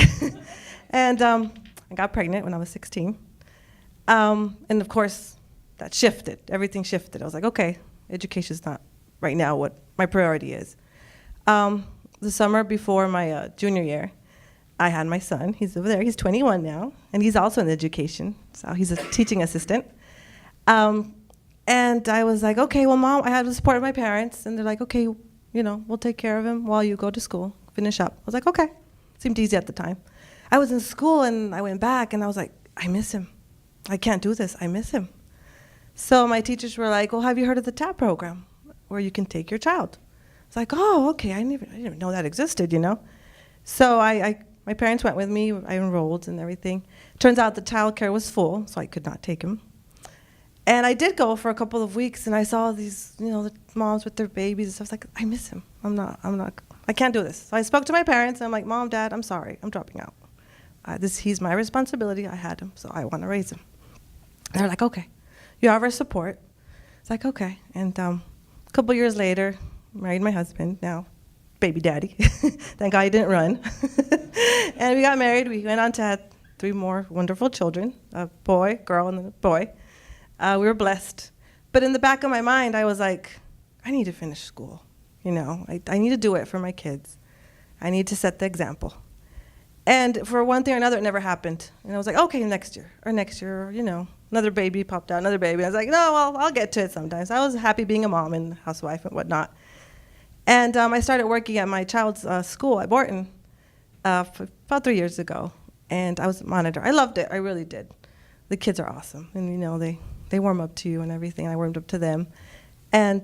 And I got pregnant when I was 16. And of course, that shifted. Everything shifted. I was like, okay, education's not right now what my priority is. The summer before my junior year, I had my son. He's over there. He's 21 now, and he's also in education. So he's a teaching assistant. And I was like, okay, well, Mom, I have the support of my parents. And they're like, okay, we'll take care of him while you go to school, finish up. I was like, okay. Seemed easy at the time. I was in school, and I went back, and I was like, I miss him. I can't do this. I miss him. So my teachers were like, well, have you heard of the TAP program where you can take your child? It's like, oh, okay, I didn't even know that existed, you know? So my parents went with me, I enrolled and everything. Turns out the childcare was full, so I could not take him. And I did go for a couple of weeks, and I saw these, you know, the moms with their babies, and so I was like, I miss him. I can't do this. So I spoke to my parents, and I'm like, Mom, Dad, I'm sorry, I'm dropping out. He's my responsibility, I had him, so I want to raise him. And they're like, okay, you have our support. It's like, okay. And a couple years later, married my husband, now baby daddy. Thank God he didn't run. And we got married. We went on to have 3 more wonderful children, a boy, girl, and a boy. We were blessed. But in the back of my mind, I was like, I need to finish school. You know, I need to do it for my kids. I need to set the example. And for one thing or another, it never happened. And I was like, okay, next year, or, you know, another baby popped out, another baby. I was like, no, well, I'll get to it sometimes. I was happy being a mom and housewife and whatnot. And I started working at my child's school at Borton for about 3 years ago. And I was a monitor. I loved it. I really did. The kids are awesome. And, you know, they warm up to you and everything. I warmed up to them. And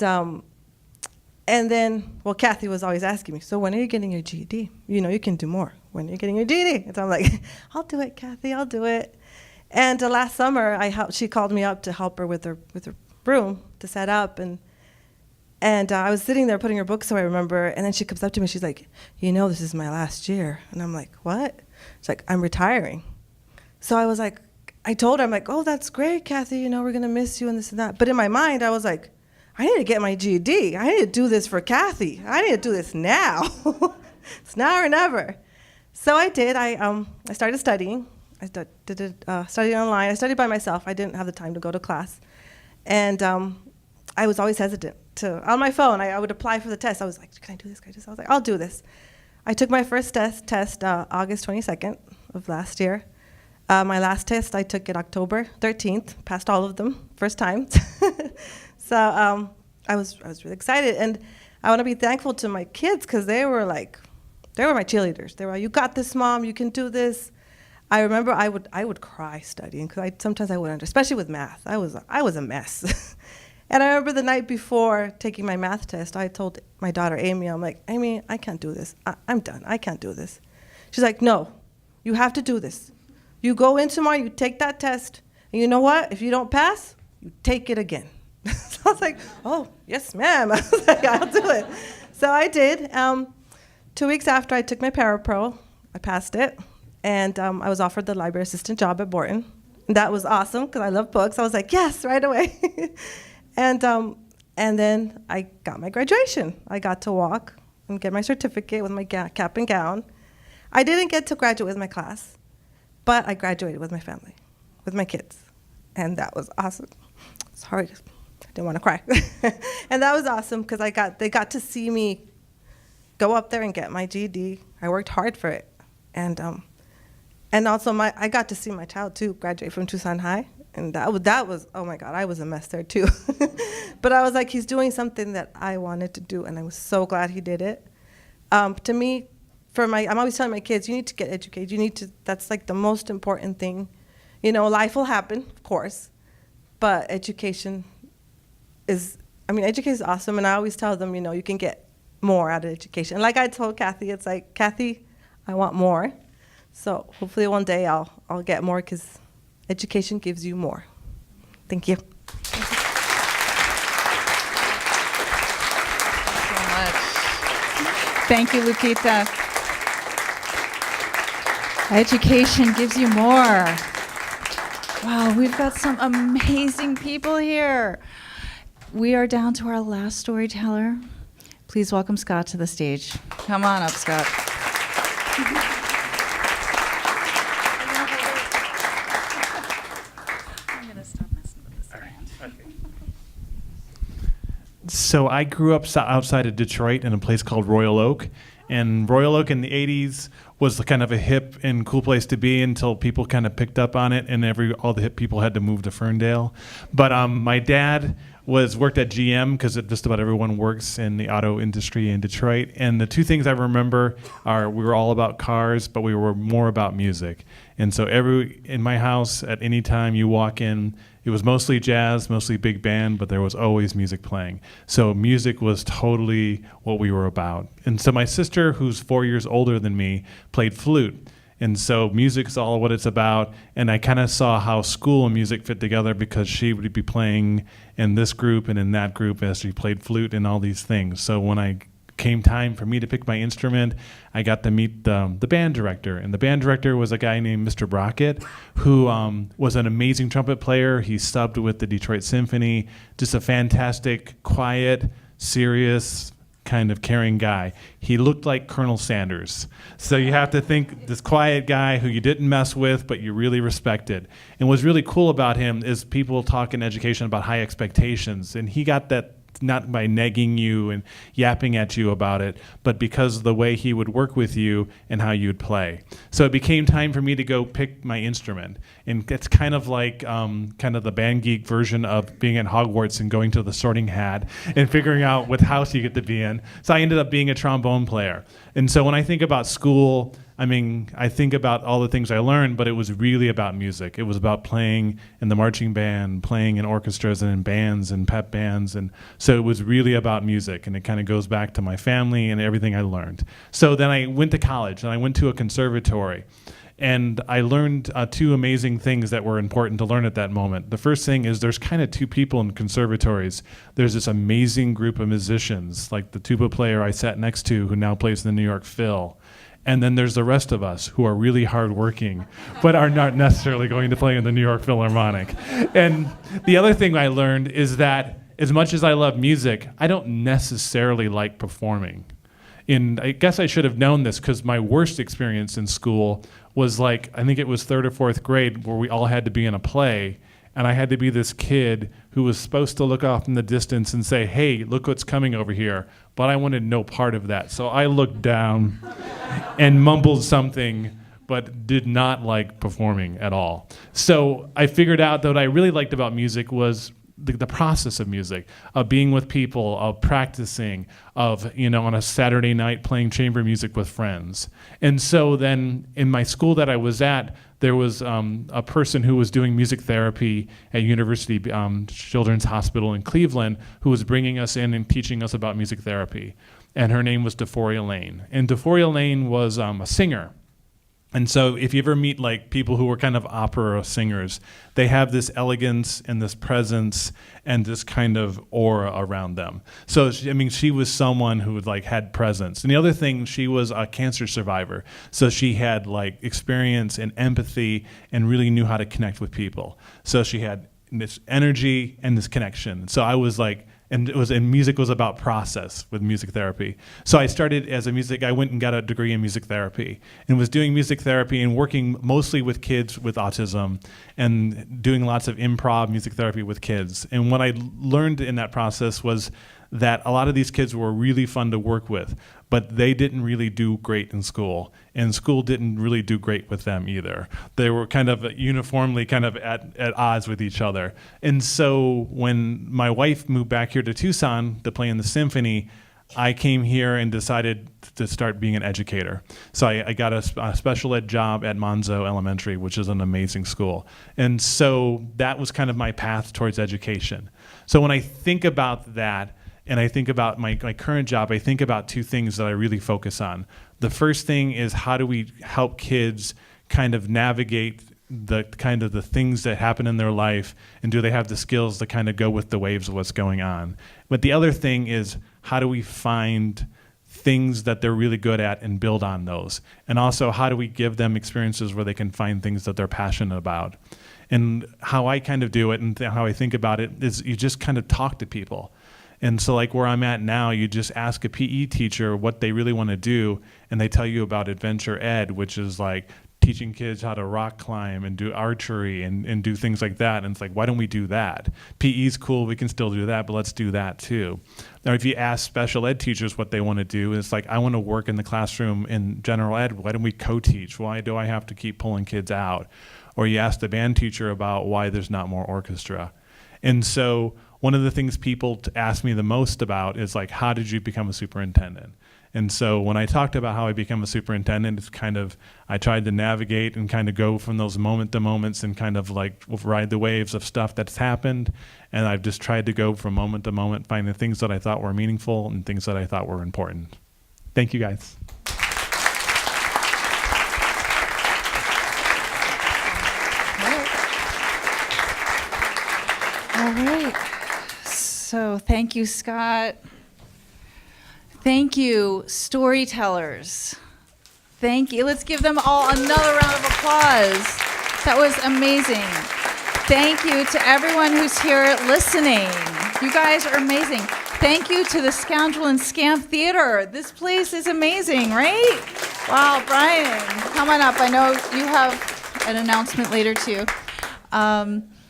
then, well, Kathy was always asking me, so when are you getting your GED? You know, you can do more. When are you getting your GED? And so I'm like, I'll do it, Kathy, I'll do it. And last summer, she called me up to help her with her room to set up. And I was sitting there putting her books away, I remember, and then she comes up to me, she's like, you know, this is my last year. And I'm like, what? She's like, I'm retiring. So I was like, I told her, I'm like, oh, that's great, Kathy, you know, we're gonna miss you and this and that. But in my mind, I was like, I need to get my GED. I need to do this for Kathy. I need to do this now. It's now or never. So I did. I started studying. I studied online. I studied by myself. I didn't have the time to go to class. And I was always hesitant on my phone, I would apply for the test. I was like, can I do this? I was like, I'll do this. I took my first test August 22nd of last year. My last test, I took it October 13th, passed all of them, first time. So I was really excited. And I want to be thankful to my kids because they were my cheerleaders. They were like, you got this, Mom, you can do this. I remember I would cry studying because sometimes I wouldn't, especially with math. I was a mess. And I remember the night before taking my math test, I told my daughter, Amy, I'm like, Amy, I can't do this. I'm done. I can't do this. She's like, no, you have to do this. You go in tomorrow, you take that test, and you know what? If you don't pass, you take it again. So I was like, oh, yes, ma'am. I was like, I'll do it. So I did. 2 weeks after I took my Parapro, I passed it, and I was offered the library assistant job at Borton. And that was awesome because I love books. I was like, yes, right away. And then I got my graduation. I got to walk and get my certificate with my cap and gown. I didn't get to graduate with my class, but I graduated with my family, with my kids. And that was awesome. Sorry, I didn't want to cry. And that was awesome because they got to see me go up there and get my GED. I worked hard for it. And also I got to see my child too graduate from Tucson High. And that was, oh my God, I was a mess there too. But I was like, he's doing something that I wanted to do, and I was so glad he did it. To me, I'm always telling my kids, you need to get educated. That's like the most important thing. You know, life will happen, of course, but education is awesome, and I always tell them, you know, you can get more out of education. And like I told Kathy, it's like, Kathy, I want more. So hopefully one day I'll get more because education gives you more. Thank you. Thank you, Lupita. Education gives you more. Wow, we've got some amazing people here. We are down to our last storyteller. Please welcome Scott to the stage. Come on up, Scott. So I grew up outside of Detroit in a place called Royal Oak. And Royal Oak in the 80s was kind of a hip and cool place to be until people kind of picked up on it, and all the hip people had to move to Ferndale. But my dad worked at GM because just about everyone works in the auto industry in Detroit. And the two things I remember are we were all about cars, but we were more about music. And so in my house, at any time you walk in, It was mostly jazz, mostly big band, but there was always music playing. So music was totally what we were about. And so my sister, who's 4 years older than me, played flute. And so music's all what it's about. And I kind of saw how school and music fit together because she would be playing in this group and in that group as she played flute and all these things. So when I came time for me to pick my instrument, I got to meet the band director. And the band director was a guy named Mr. Brockett, who was an amazing trumpet player. He subbed with the Detroit Symphony, just a fantastic, quiet, serious, kind of caring guy. He looked like Colonel Sanders. So you have to think this quiet guy who you didn't mess with, but you really respected. And what's really cool about him is people talk in education about high expectations. And he got that not by negging you and yapping at you about it, but because of the way he would work with you and how you'd play. So it became time for me to go pick my instrument. And it's kind of like kind of the band geek version of being at Hogwarts and going to the Sorting Hat and figuring out what house you get to be in. So I ended up being a trombone player. And so when I think about school, I mean, I think about all the things I learned, but it was really about music. It was about playing in the marching band, playing in orchestras and in bands and pep bands. And so it was really about music. And it kind of goes back to my family and everything I learned. So then I went to college and I went to a conservatory. And I learned two amazing things that were important to learn at that moment. The first thing is there's kind of two people in conservatories. There's this amazing group of musicians, like the tuba player I sat next to who now plays in the New York Phil. And then there's the rest of us who are really hardworking, but are not necessarily going to play in the New York Philharmonic. And the other thing I learned is that as much as I love music, I don't necessarily like performing. And I guess I should have known this because my worst experience in school was like, I think it was 3rd or 4th grade where we all had to be in a play. And I had to be this kid who was supposed to look off in the distance and say, hey, look what's coming over here. But I wanted no part of that. So I looked down and mumbled something, but did not like performing at all. So I figured out that what I really liked about music was the process of music, of being with people, of practicing, of, you know, on a Saturday night playing chamber music with friends. And so then in my school that I was at, there was a person who was doing music therapy at University Children's Hospital in Cleveland who was bringing us in and teaching us about music therapy. And her name was DeForia Lane. And DeForia Lane was a singer. And so if you ever meet like people who are kind of opera singers, they have this elegance and this presence and this kind of aura around them. So, I mean, she was someone who like had presence. And the other thing, she was a cancer survivor. So she had like experience and empathy and really knew how to connect with people. So she had this energy and this connection. So I was like, and music was about process with music therapy. So I started as I went and got a degree in music therapy and was doing music therapy and working mostly with kids with autism and doing lots of improv music therapy with kids. And what I learned in that process was that a lot of these kids were really fun to work with, but they didn't really do great in school, and school didn't really do great with them either. They were kind of uniformly kind of at odds with each other. And so when my wife moved back here to Tucson to play in the symphony, I came here and decided to start being an educator. So I got a special ed job at Monzo Elementary, which is an amazing school. And so that was kind of my path towards education. So when I think about that, and I think about my current job, I think about two things that I really focus on. The first thing is how do we help kids kind of navigate the kind of the things that happen in their life, and do they have the skills to kind of go with the waves of what's going on? But the other thing is how do we find things that they're really good at and build on those? And also how do we give them experiences where they can find things that they're passionate about? And how I kind of do it and how I think about it is you just kind of talk to people. And so like where I'm at now, you just ask a PE teacher what they really want to do, and they tell you about adventure ed, which is like teaching kids how to rock climb and do archery and do things like that. And it's like, why don't we do that? PE's cool, we can still do that, but let's do that too. Now, if you ask special ed teachers what they want to do, it's like, I want to work in the classroom in general ed. Why don't we co-teach? Why do I have to keep pulling kids out? Or you ask the band teacher about why there's not more orchestra. And so one of the things people ask me the most about is like, how did you become a superintendent? And so when I talked about how I became a superintendent, it's kind of, I tried to navigate and kind of go from those moment to moments and kind of like ride the waves of stuff that's happened. And I've just tried to go from moment to moment, find the things that I thought were meaningful and things that I thought were important. Thank you, guys. All right. So thank you, Scott. Thank you, storytellers. Thank you. Let's give them all another round of applause. That was amazing. Thank you to everyone who's here listening. You guys are amazing. Thank you to the Scoundrel and Scamp Theater. This place is amazing, right? Wow, Brian, come on up. I know you have an announcement later too.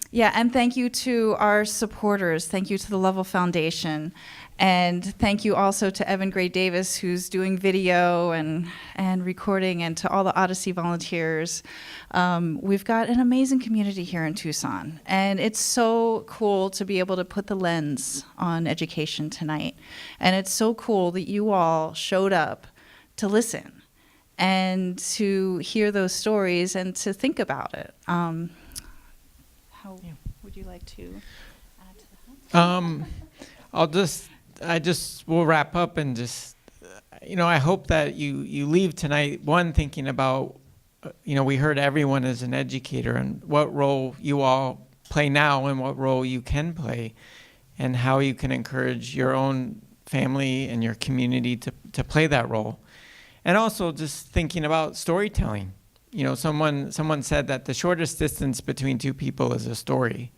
Yeah, and thank you to our supporters. Thank you to the Lovell Foundation. And thank you also to Evan Gray Davis, who's doing video and recording, and to all the Odyssey volunteers. We've got an amazing community here in Tucson, and it's so cool to be able to put the lens on education tonight. And it's so cool that you all showed up to listen and to hear those stories and to think about it. How would you like to add to that? I just will wrap up and just, I hope that you leave tonight, one, thinking about, we heard everyone as an educator and what role you all play now and what role you can play and how you can encourage your own family and your community to play that role. And also just thinking about storytelling. Someone said that the shortest distance between two people is a story.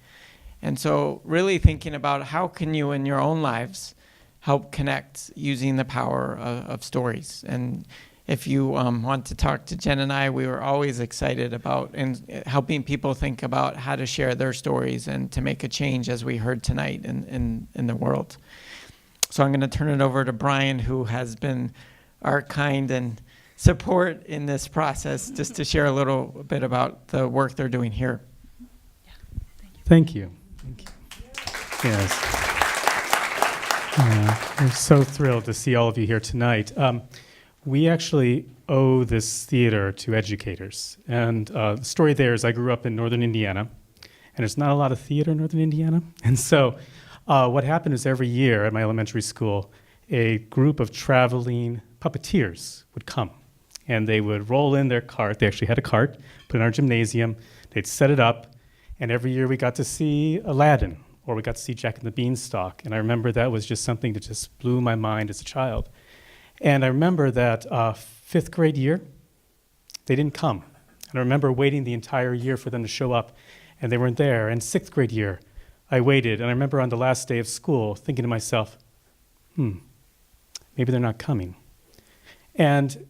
And so really thinking about how can you in your own lives help connect using the power of stories. And if you want to talk to Jen and I, we were always excited about helping people think about how to share their stories and to make a change, as we heard tonight in the world. So I'm going to turn it over to Brian, who has been our kind and support in this process, just to share a little bit about the work they're doing here. Thank you. Thank you. Yes. We're so thrilled to see all of you here tonight. We actually owe this theater to educators. And the story there is I grew up in northern Indiana, and there's not a lot of theater in northern Indiana. And so what happened is every year at my elementary school, a group of traveling puppeteers would come. And they would roll in their cart. They actually had a cart, put it in our gymnasium. They'd set it up. And every year we got to see Aladdin, or we got to see Jack and the Beanstalk. And I remember that was just something that just blew my mind as a child. And I remember that fifth grade year, they didn't come. And I remember waiting the entire year for them to show up, and they weren't there. And sixth grade year, I waited. And I remember on the last day of school thinking to myself, maybe they're not coming. And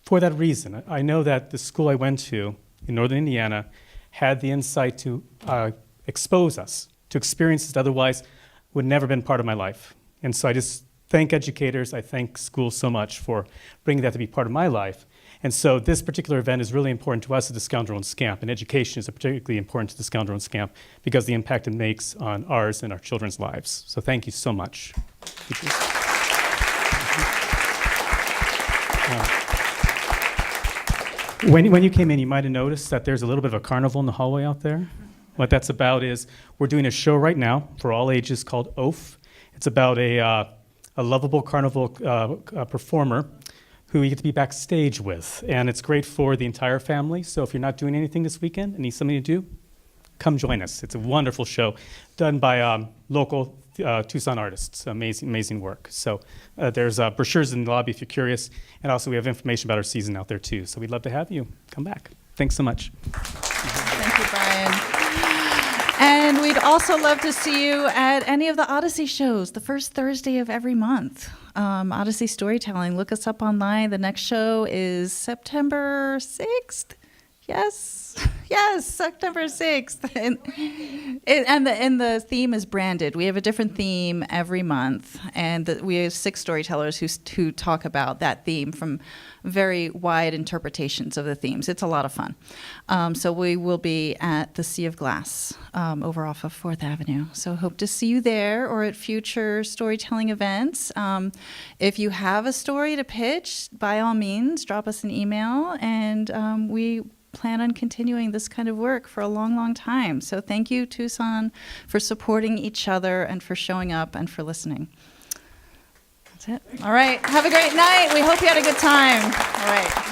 for that reason, I know that the school I went to in northern Indiana had the insight to expose us to experiences that otherwise would never have been part of my life. And so I just thank educators, I thank schools so much for bringing that to be part of my life. And so this particular event is really important to us at the Scoundrel and Scamp, and education is particularly important to the Scoundrel and Scamp because the impact it makes on ours and our children's lives. So thank you so much. When you came in, you might have noticed that there's a little bit of a carnival in the hallway out there. What that's about is we're doing a show right now for all ages called Oaf. It's about a lovable carnival performer who you get to be backstage with. And it's great for the entire family. So if you're not doing anything this weekend and need something to do, come join us. It's a wonderful show done by local Tucson artists. Amazing, amazing work. So there's brochures in the lobby if you're curious. And also we have information about our season out there too. So we'd love to have you come back. Thanks so much. Thank you, Brian. And we'd also love to see you at any of the Odyssey shows, the first Thursday of every month. Odyssey Storytelling. Look us up online. The next show is September 6th. Yes. Yes, September 6th. And the theme is branded. We have a different theme every month, and we have 6 storytellers who talk about that theme from very wide interpretations of the themes. It's a lot of fun. So we will be at the Sea of Glass over off of 4th Avenue. So hope to see you there or at future storytelling events. If you have a story to pitch, by all means, drop us an email, and we plan on continuing this kind of work for a long, long time. So thank you, Tucson, for supporting each other and for showing up and for listening. That's it. All right. Have a great night. We hope you had a good time. All right.